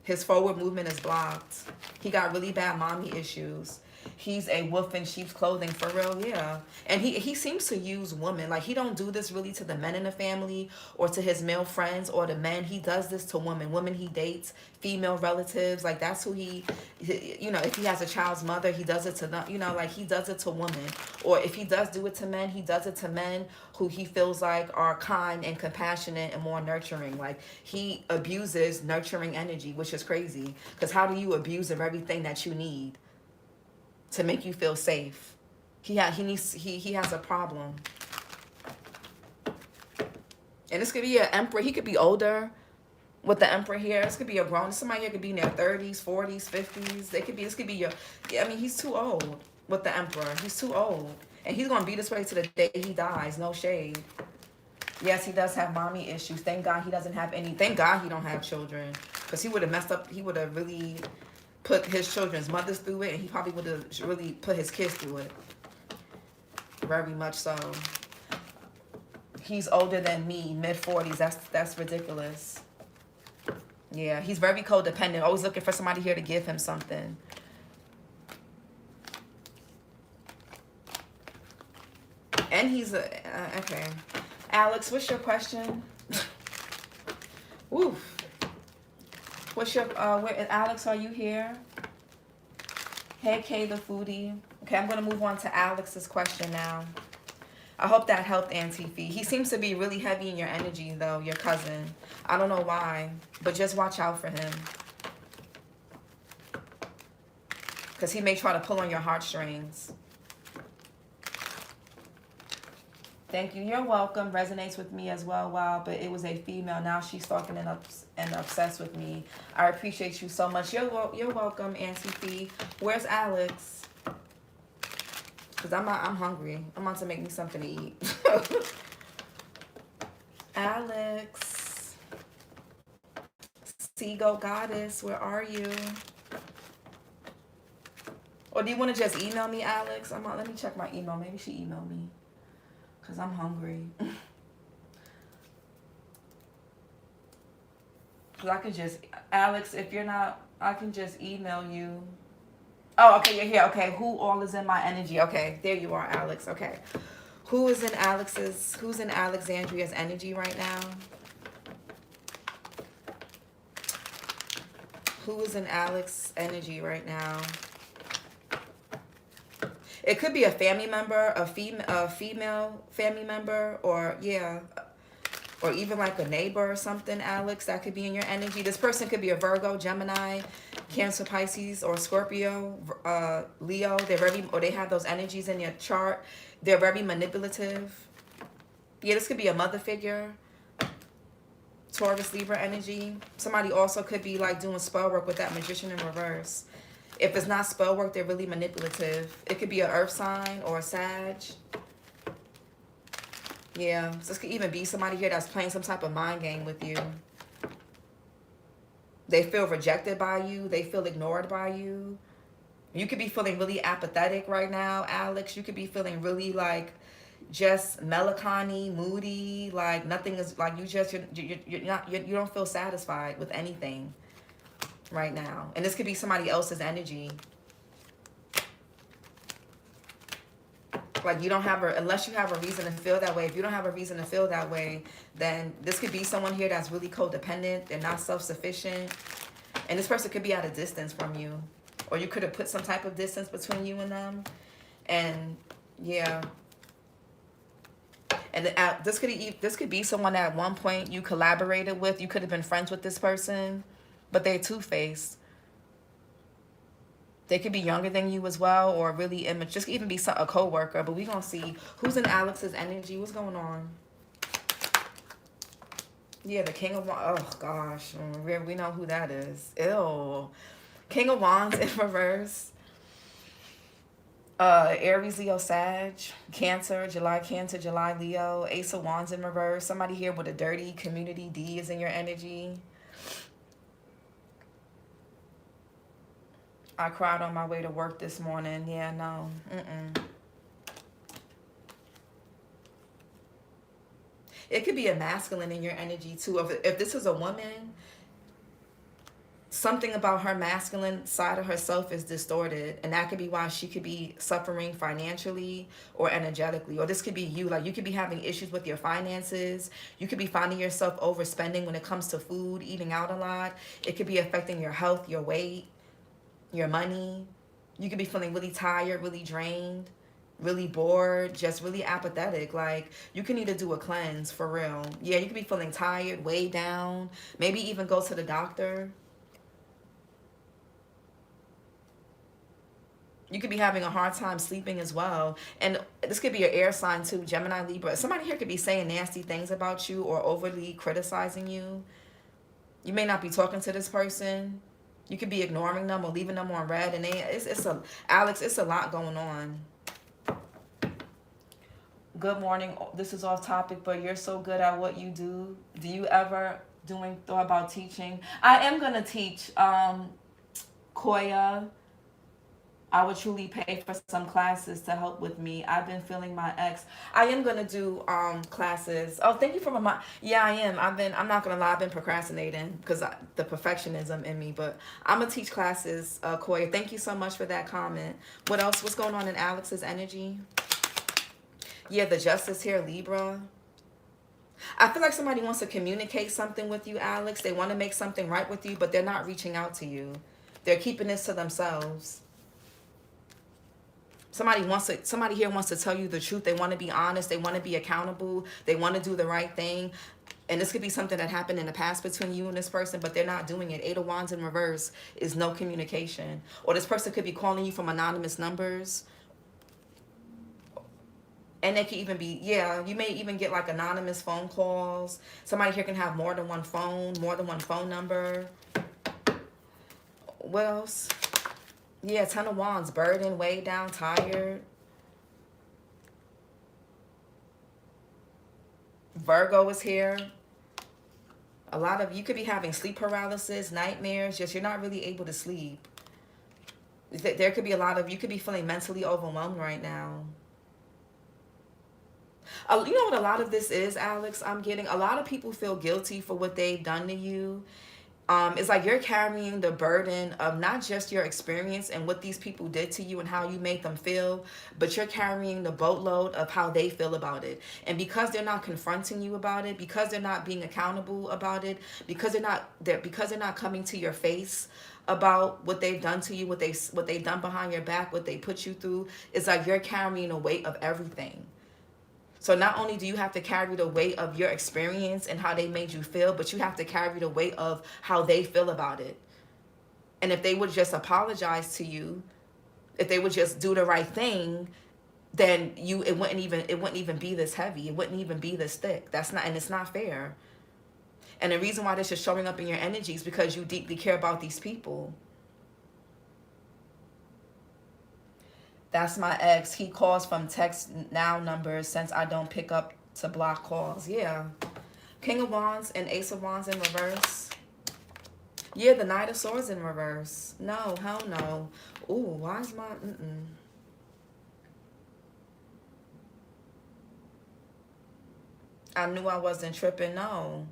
His forward movement is blocked. He got really bad mommy issues. He's a wolf in sheep's clothing, for real, yeah. And he seems to use women. Like, he don't do this really to the men in the family or to his male friends or the men. He does this to women. Women he dates, female relatives. Like, that's who if he has a child's mother, he does it to them. Like, he does it to women. Or if he does do it to men, he does it to men who he feels like are kind and compassionate and more nurturing. Like, he abuses nurturing energy, which is crazy. Because how do you abuse the very thing that you need to make you feel safe? He has a problem. And this could be an emperor. He could be older with the emperor here. This could be a grown, somebody here could be in their 30s, 40s, 50s. This could be he's too old with the emperor. He's too old. And he's going to be this way to the day he dies. No shade. Yes, he does have mommy issues. Thank God he doesn't have any. Thank God he don't have children. Because he would have messed up. He would have really put his children's mothers through it, and he probably would have really put his kids through it. Very much so. He's older than me, mid-40s. That's ridiculous. Yeah, he's very codependent, always looking for somebody here to give him something. And he's okay. Alex, what's your question? Oof. What's your, Alex, are you here? Hey, Kay the foodie. Okay, I'm going to move on to Alex's question now. I hope that helped, Auntie Fee. He seems to be really heavy in your energy, though, your cousin. I don't know why, but just watch out for him. Because he may try to pull on your heartstrings. Thank you. You're welcome. Resonates with me as well. Wow, but it was a female. Now she's talking and obsessed with me. I appreciate you so much. You're welcome, Auntie Fee. Where's Alex? Because I'm hungry. I'm about to make me something to eat. Alex. Seagull Goddess, where are you? Or do you want to just email me, Alex? Let me check my email. Maybe she emailed me. Because I'm hungry. Because I could just... Alex, if you're not... I can just email you. Oh, okay, you're here. Okay, who all is in my energy? Okay, there you are, Alex. Okay. Who's in Alexandria's energy right now? Who is in Alex's energy right now? It could be a family member, a female family member, or yeah, or even like a neighbor or something, Alex, that could be in your energy. This person could be a Virgo, Gemini, Cancer, Pisces, or Scorpio, Leo. They have those energies in your chart. They're very manipulative. Yeah, this could be a mother figure. Taurus, Libra energy. Somebody also could be like doing spell work with that Magician in reverse. If it's not spell work, they're really manipulative. It could be an earth sign or a Sag. Yeah, so this could even be somebody here that's playing some type of mind game with you. They feel rejected by you. They feel ignored by you. You could be feeling really apathetic right now, Alex. You could be feeling really like just melancholy, moody, like nothing is like you don't feel satisfied with anything right now. And this could be somebody else's energy. Like you don't have unless you have a reason to feel that way. If you don't have a reason to feel that way, then this could be someone here that's really codependent. They're not self-sufficient. And this person could be at a distance from you. Or you could have put some type of distance between you and them. And yeah. And this could be someone that at one point you collaborated with. You could have been friends with this person. But they're two-faced. They could be younger than you as well, or really immature. Just even be a co-worker. But we're going to see who's in Alex's energy. What's going on? Yeah, the King of Wands. Oh, gosh. We know who that is. Ew. King of Wands in reverse. Aries, Leo, Sag. Cancer, July, Leo. Ace of Wands in reverse. Somebody here with a dirty community D is in your energy. I cried on my way to work this morning. Yeah, no. It could be a masculine in your energy, too. If this is a woman, something about her masculine side of herself is distorted. And that could be why she could be suffering financially or energetically. Or this could be you. Like, you could be having issues with your finances. You could be finding yourself overspending when it comes to food, eating out a lot. It could be affecting your health, your weight, your money. You could be feeling really tired, really drained, really bored, just really apathetic. Like, you can need to do a cleanse for real. Yeah, you could be feeling tired, weighed down, maybe even go to the doctor. You could be having a hard time sleeping as well. And this could be your air sign too, Gemini, Libra. Somebody here could be saying nasty things about you or overly criticizing you. You may not be talking to this person. You could be ignoring them or leaving them on red. And Alex, it's a lot going on. Good morning. This is off topic, but you're so good at what you do. Do you ever thought about teaching? I am going to teach Koya. I would truly pay for some classes to help with me. I've been feeling my ex. I am going to do classes. Oh, thank you for my... Yeah, I am. I'm not going to lie. I've been procrastinating because the perfectionism in me. But I'm going to teach classes, Koya. Thank you so much for that comment. What else? What's going on in Alex's energy? Yeah, the Justice here, Libra. I feel like somebody wants to communicate something with you, Alex. They want to make something right with you, but they're not reaching out to you. They're keeping this to themselves. Somebody here wants to tell you the truth. They want to be honest. They want to be accountable. They want to do the right thing. And this could be something that happened in the past between you and this person, but they're not doing it. Eight of Wands in reverse is no communication. Or this person could be calling you from anonymous numbers. And they could even be, yeah, you may even get like anonymous phone calls. Somebody here can have more than one phone number. What else? Yeah, Ten of Wands, burdened, weighed down, tired. Virgo is here. A lot of you could be having sleep paralysis, nightmares, just you're not really able to sleep. There could be a lot of, you could be feeling mentally overwhelmed right now. You know what a lot of this is, Alex? I'm getting a lot of people feel guilty for what they've done to you. It's like you're carrying the burden of not just your experience and what these people did to you and how you made them feel, but you're carrying the boatload of how they feel about it. And because they're not confronting you about it, because they're not being accountable about it, because they're not coming to your face about what they've done to you, what they've done behind your back, what they put you through, it's like you're carrying the weight of everything. So not only do you have to carry the weight of your experience and how they made you feel, but you have to carry the weight of how they feel about it. And if they would just apologize to you, if they would just do the right thing, then it wouldn't even be this heavy. It wouldn't even be this thick. And it's not fair. And the reason why this is showing up in your energy is because you deeply care about these people. That's my ex. He calls from text now numbers since I don't pick up to block calls. Yeah. King of Wands and Ace of Wands in reverse. Yeah, the Knight of Swords in reverse. No, hell no. Ooh, why is my... I knew I wasn't tripping. No.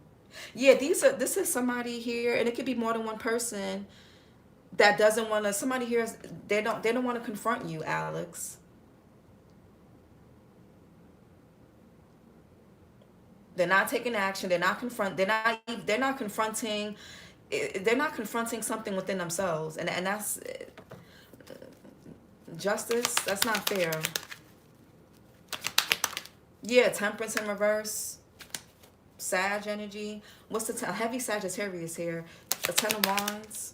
Yeah, this is somebody here, and it could be more than one person that doesn't want to, somebody here, they don't want to confront you, Alex. They're not taking action. They're not confronting something within themselves. And that's justice. That's not fair. Yeah, Temperance in reverse. Sag energy. What's the heavy Sagittarius here? The Ten of Wands.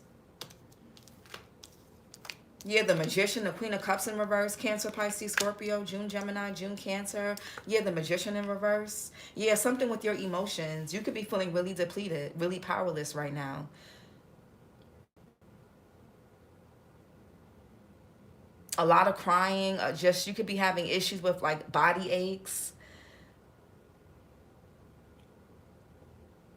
Yeah, the Magician, the Queen of Cups in reverse, Cancer, Pisces, Scorpio, June, Gemini, June, Cancer. Yeah, the Magician in reverse. Yeah, something with your emotions. You could be feeling really depleted, really powerless right now. A lot of crying. You could be having issues with like body aches.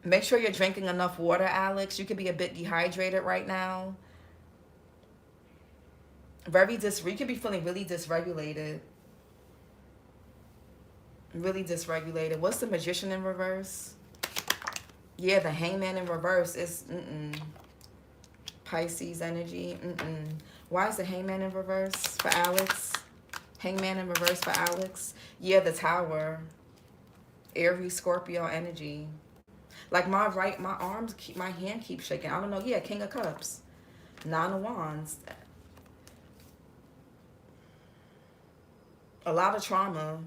Make sure you're drinking enough water, Alex. You could be a bit dehydrated right now. You could be feeling really dysregulated. Really dysregulated. What's the Magician in reverse? Yeah, the Hangman in reverse is Pisces energy. Why is the Hangman in reverse for Alex? Hangman in reverse for Alex. Yeah, the Tower. Aries, Scorpio energy. Like my hand keeps shaking. I don't know. Yeah, King of Cups. Nine of Wands. A lot of trauma.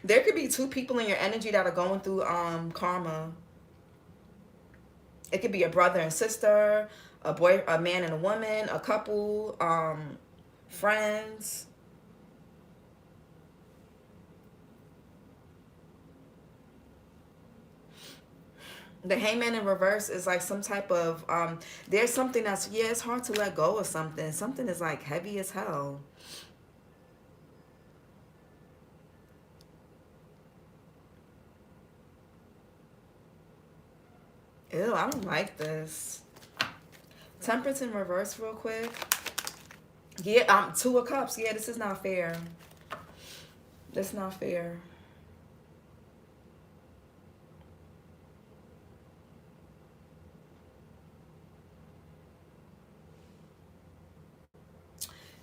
There could be two people in your energy that are going through karma. It could be a brother and sister, a man and a woman, a couple, friends. The Hangman in reverse is like some type of there's something that's, yeah, it's hard to let go of something. Something is like heavy as hell. Ew, I don't like this. Temperance in reverse real quick. Yeah, Two of Cups. Yeah, this is not fair. That's not fair.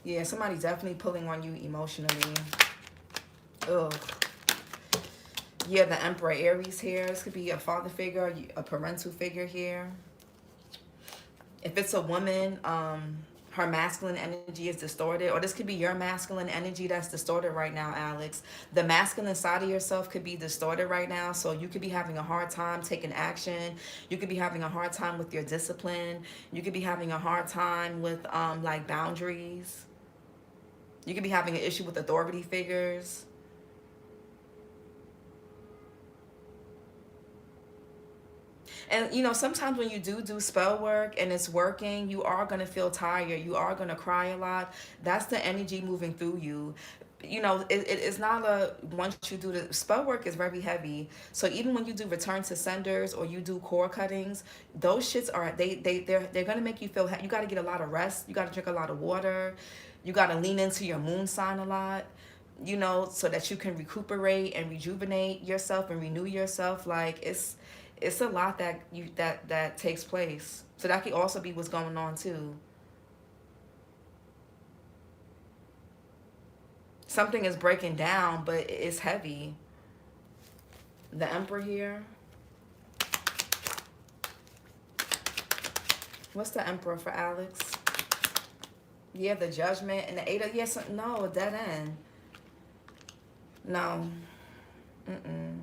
Yeah, somebody's definitely pulling on you emotionally. Ugh. Yeah, the Emperor Aries here. This could be a father figure, a parental figure here. If it's a woman, her masculine energy is distorted, or this could be your masculine energy that's distorted right now, Alex. The masculine side of yourself could be distorted right now, so you could be having a hard time taking action. You could be having a hard time with your discipline. You could be having a hard time with like boundaries. You could be having an issue with authority figures. And you know, sometimes when you do spell work and it's working, you are going to feel tired. You are going to cry a lot. That's the energy moving through you. You know, it's not a, once you do the spell work is very heavy. So even when you do return to senders or you do core cuttings, those shits are, they're going to make you feel, you got to get a lot of rest. You got to drink a lot of water. You got to lean into your moon sign a lot, you know, so that you can recuperate and rejuvenate yourself and renew yourself. Like it's a lot that that takes place. So that could also be what's going on too. Something is breaking down, but it's heavy. The Emperor here. What's the Emperor for Alex? Yeah, the Judgment and the Eight of, yes, no, a dead end. No. Mm-mm.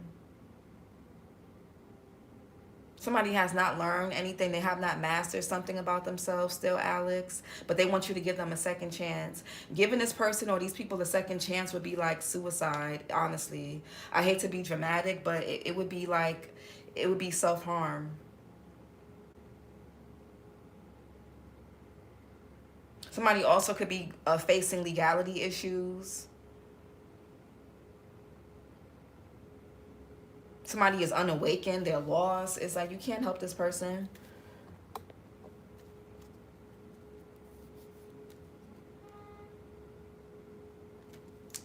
Somebody has not learned anything. They have not mastered something about themselves still, Alex. But they want you to give them a second chance. Giving this person or these people a second chance would be like suicide, honestly. I hate to be dramatic, but it would be like, it would be self-harm. Somebody also could be facing legality issues. Somebody is unawakened, they're lost. It's like you can't help this person.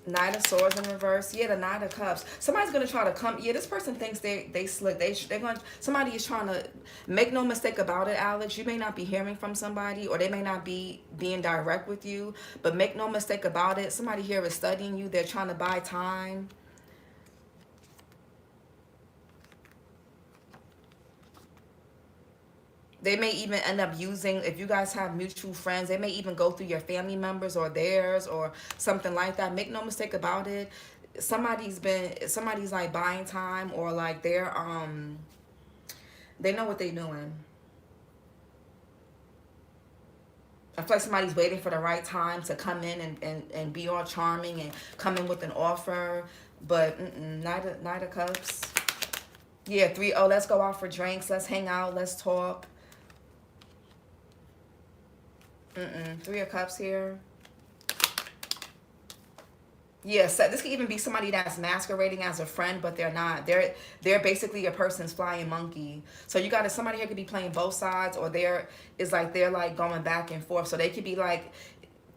Knight of Swords in reverse. Yeah, the Knight of Cups. Somebody's gonna try to come. Yeah, this person thinks they slick. They're going. Somebody is trying to. Make no mistake about it, Alex. You may not be hearing from somebody, or they may not be being direct with you. But make no mistake about it. Somebody here is studying you. They're trying to buy time. They may even end up using, if you guys have mutual friends, they may even go through your family members or theirs or something like that. Make no mistake about it. Somebody's like buying time, or like they know what they're doing. I feel like somebody's waiting for the right time to come in and be all charming and come in with an offer. But Knight of Cups. Yeah, 3, oh, let's go out for drinks. Let's hang out. Let's talk. 3 of Cups here. Yes, so this could even be somebody that's masquerading as a friend, but they're not. They're basically a person's flying monkey. So you got somebody here could be playing both sides, or they're like going back and forth. So they could be like,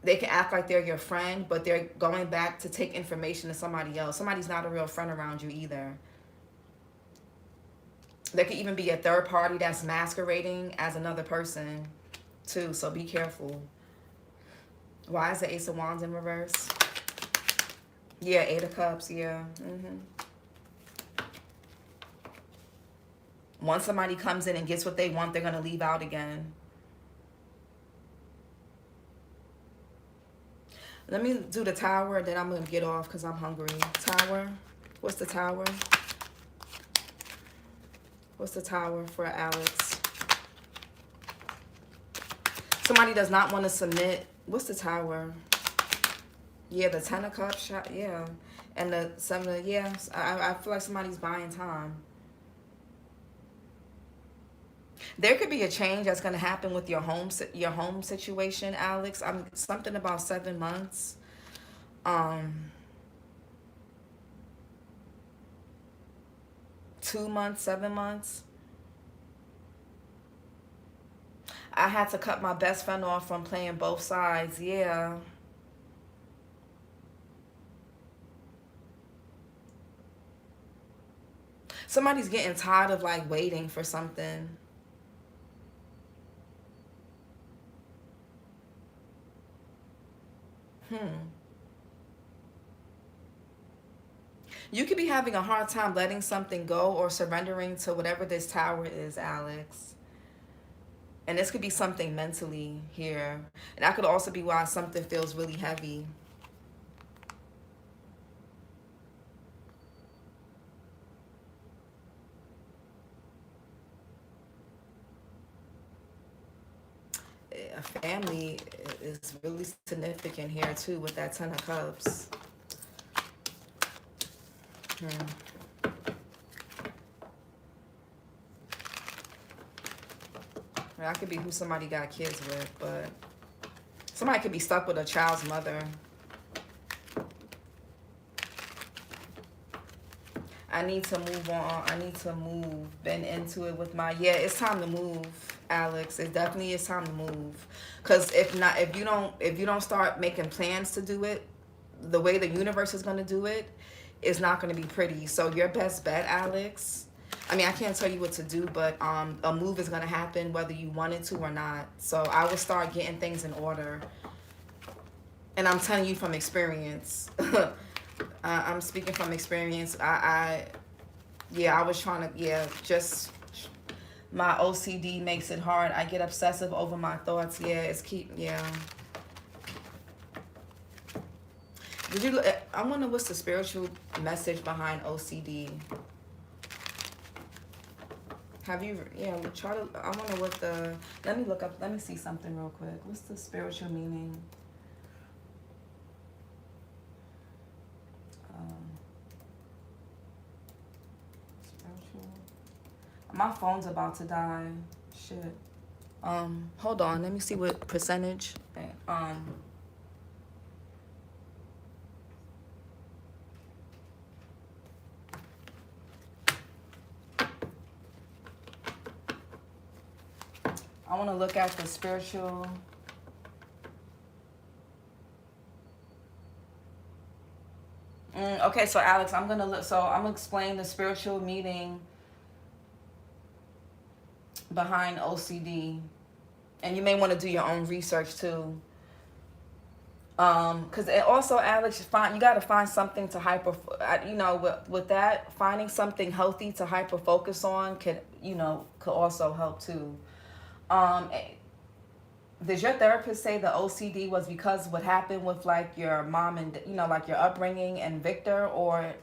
they can act like they're your friend, but they're going back to take information to somebody else. Somebody's not a real friend around you either. There could even be a third party that's masquerading as another person too, so be careful. Why is the Ace of Wands in reverse? Yeah, 8 of Cups, yeah. Once somebody comes in and gets what they want, they're going to leave out again. Let me do the Tower, and then I'm going to get off because I'm hungry. Tower. What's the Tower? What's the Tower for Alex? Somebody does not want to submit. What's the Tower? Yeah, the 10 of Cups, yeah. And the 7 of, yeah. I feel like somebody's buying time. There could be a change that's going to happen with your home situation, Alex. Something about 7 months. 2 months, 7 months. I had to cut my best friend off from playing both sides. Yeah. Somebody's getting tired of like waiting for something. You could be having a hard time letting something go or surrendering to whatever this tower is, Alex. And this could be something mentally here. And that could also be why something feels really heavy. A family is really significant here too with that Ten of Cups. That could be who somebody got kids with, but somebody could be stuck with a child's mother. I need to move on. I need to move. Been into it with my, yeah, it's time to move, Alex. It definitely is time to move. Cause if not, if you don't start making plans to do it, the way the universe is gonna do it, is not gonna be pretty. So your best bet, Alex. I mean, I can't tell you what to do, but a move is gonna happen whether you want it to or not. So I would start getting things in order. And I'm telling you from experience. I'm speaking from experience. I was trying to, just my OCD makes it hard. I get obsessive over my thoughts. I wonder what's the spiritual message behind OCD. Have you, I wonder what let me look up, let me see something real quick. What's the spiritual meaning? My phone's about to die. Shit. Hold on. Let me see what percentage. I want to look at the spiritual. Okay, so Alex, I'm gonna explain the spiritual meaning behind OCD, and you may want to do your own research too. Because also, Alex, you got to find something to with that, finding something healthy to hyper focus on could also help too. Did your therapist say the OCD was because what happened with like your mom and like your upbringing and Victor, or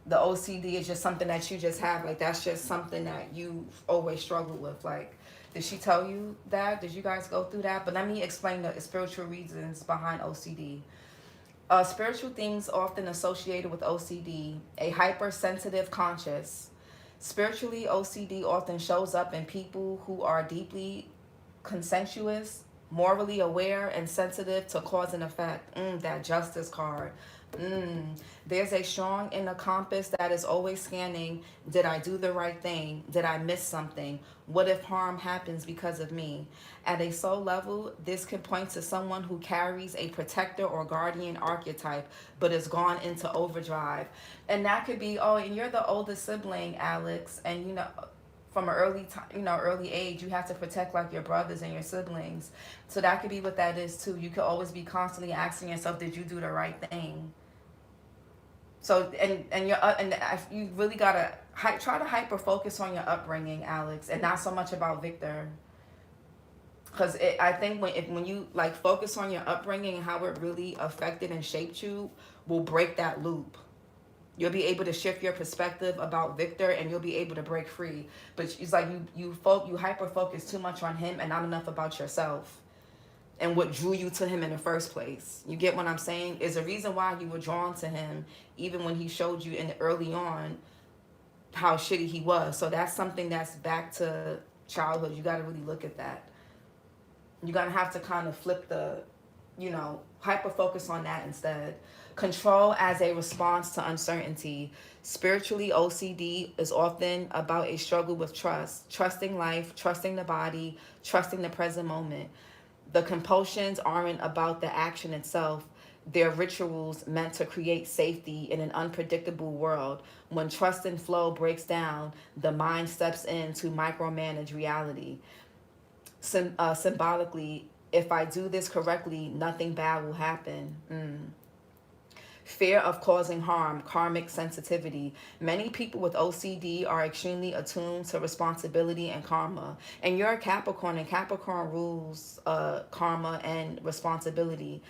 the OCD is just something that you just have, like that's just something that you always struggle with? Like, did she tell you that? Did you guys go through that? But let me explain the spiritual reasons behind OCD. Spiritual things often associated with OCD: a hypersensitive conscious. Spiritually, OCD often shows up in people who are deeply consensuous, morally aware, and sensitive to cause and effect. That justice card. There's a strong inner compass that is always scanning. Did I do the right thing? Did I miss something? What if harm happens because of me? At a soul level, this can point to someone who carries a protector or guardian archetype, but has gone into overdrive. And that could be, and you're the oldest sibling, Alex, and from an early age, you have to protect like your brothers and your siblings. So that could be what that is too. You could always be constantly asking yourself, did you do the right thing? So you really gotta try to hyper focus on your upbringing, Alex, and not so much about Victor. Because I think when you like focus on your upbringing and how it really affected and shaped you, will break that loop. You'll be able to shift your perspective about Victor, and you'll be able to break free. But it's like you hyper focus too much on him and not enough about yourself and what drew you to him in the first place. You get what I'm saying? Is a reason why you were drawn to him, even when he showed you early on how shitty he was. So that's something that's back to childhood. You got to really look at that. You're going to have to kind of flip the, hyper focus on that instead. Control as a response to uncertainty. Spiritually, OCD is often about a struggle with trust. Trusting life, trusting the body, trusting the present moment. The compulsions aren't about the action itself. They're rituals meant to create safety in an unpredictable world. When trust and flow breaks down, the mind steps in to micromanage reality. Symbolically, if I do this correctly, nothing bad will happen. Fear of causing harm, karmic sensitivity. Many people with OCD are extremely attuned to responsibility and karma. And you're a Capricorn, and Capricorn rules karma and responsibility.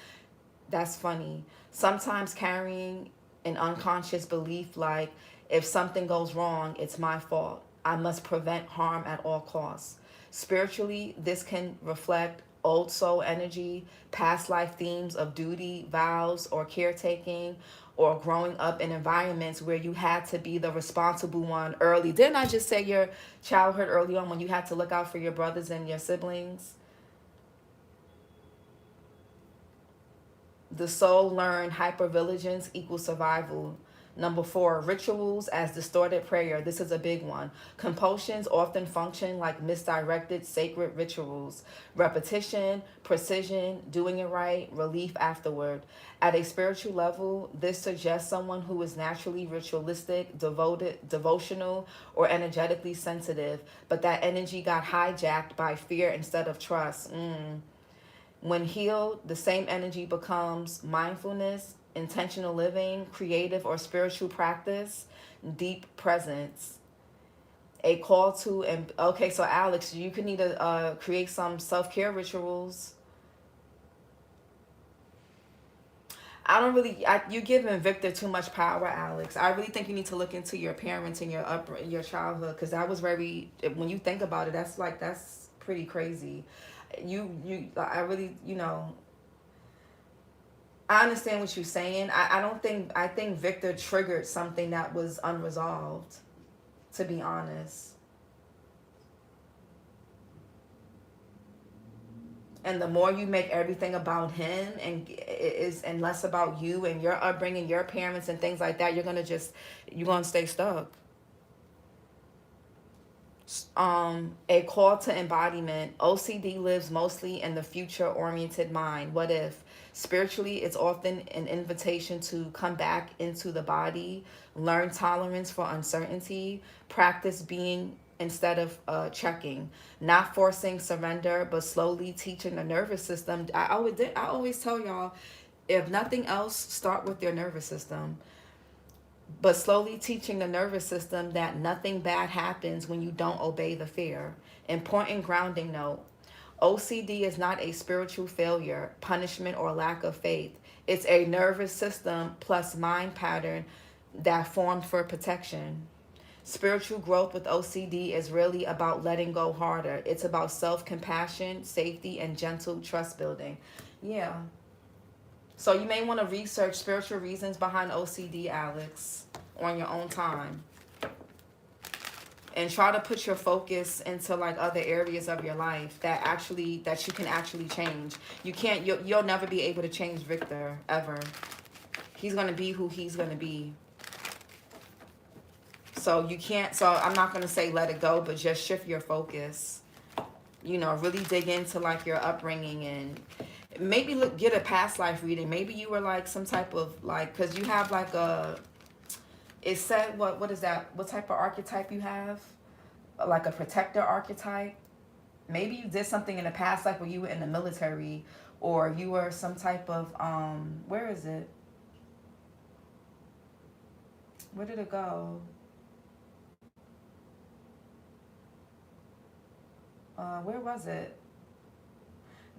That's funny. Sometimes carrying an unconscious belief like, if something goes wrong, it's my fault. I must prevent harm at all costs. Spiritually, this can reflect old soul energy, past life themes of duty, vows, or caretaking, or growing up in environments where you had to be the responsible one early. Didn't I just say your childhood early on when you had to look out for your brothers and your siblings? The soul learned hypervigilance equals survival. Number 4, rituals as distorted prayer. This is a big one. Compulsions often function like misdirected sacred rituals. Repetition, precision, doing it right, relief afterward. At a spiritual level, this suggests someone who is naturally ritualistic, devoted, devotional, or energetically sensitive, but that energy got hijacked by fear instead of trust. When healed, the same energy becomes mindfulness, intentional living, creative or spiritual practice, deep presence. A call to, and okay, so Alex, you can need to create some self-care rituals. I don't really, you're giving Victor too much power, Alex. I really think you need to look into your parents and your childhood, because that was very, when you think about it, that's pretty crazy. I really, I understand what you're saying. I think Victor triggered something that was unresolved, to be honest. And the more you make everything about him and less about you and your upbringing, your parents and things like that, you're gonna stay stuck. A call to embodiment. OCD lives mostly in the future-oriented mind. What if? Spiritually, it's often an invitation to come back into the body, learn tolerance for uncertainty, practice being instead of checking, not forcing surrender, but slowly teaching the nervous system. I always tell y'all, if nothing else, start with your nervous system. But slowly teaching the nervous system that nothing bad happens when you don't obey the fear. Important grounding note. OCD is not a spiritual failure, punishment, or lack of faith. It's a nervous system plus mind pattern that formed for protection. Spiritual growth with OCD is really about letting go harder. It's about self-compassion, safety, and gentle trust building. Yeah. So you may want to research spiritual reasons behind OCD, Alex, on your own time. And try to put your focus into like other areas of your life that you can actually change. You'll never be able to change Victor, ever. He's going to be who he's going to be. So I'm not going to say let it go, but just shift your focus. Really dig into like your upbringing, and maybe get a past life reading. Maybe you were like some type of like, because you have like it said, what is that? What type of archetype you have? Like a protector archetype. Maybe you did something in the past life where you were in the military, or you were some type of, where is it? Where did it go? Where was it?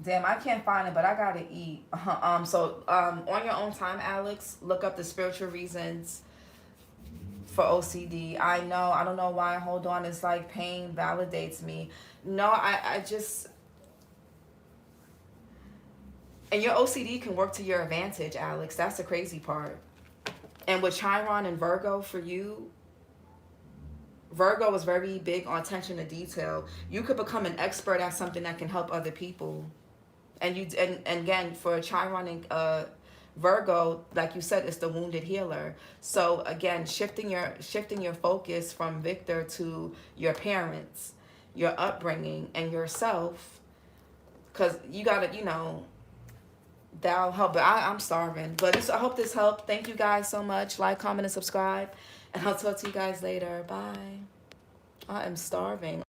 Damn, I can't find it, but I gotta eat. So on your own time, Alex, look up the spiritual reasons for OCD. I don't know why. Hold on, it's like pain validates me. No, I just, and your OCD can work to your advantage, Alex. That's the crazy part. And with Chiron and Virgo for you, Virgo is very big on attention to detail. You could become an expert at something that can help other people. And again, for Chiron and Virgo, like you said, it's the wounded healer. So again, shifting your focus from Victor to your parents, your upbringing, and yourself, because you gotta, that'll help. But I'm starving. But I hope this helped. Thank you guys so much. Like, comment, and subscribe. And I'll talk to you guys later. Bye. I am starving.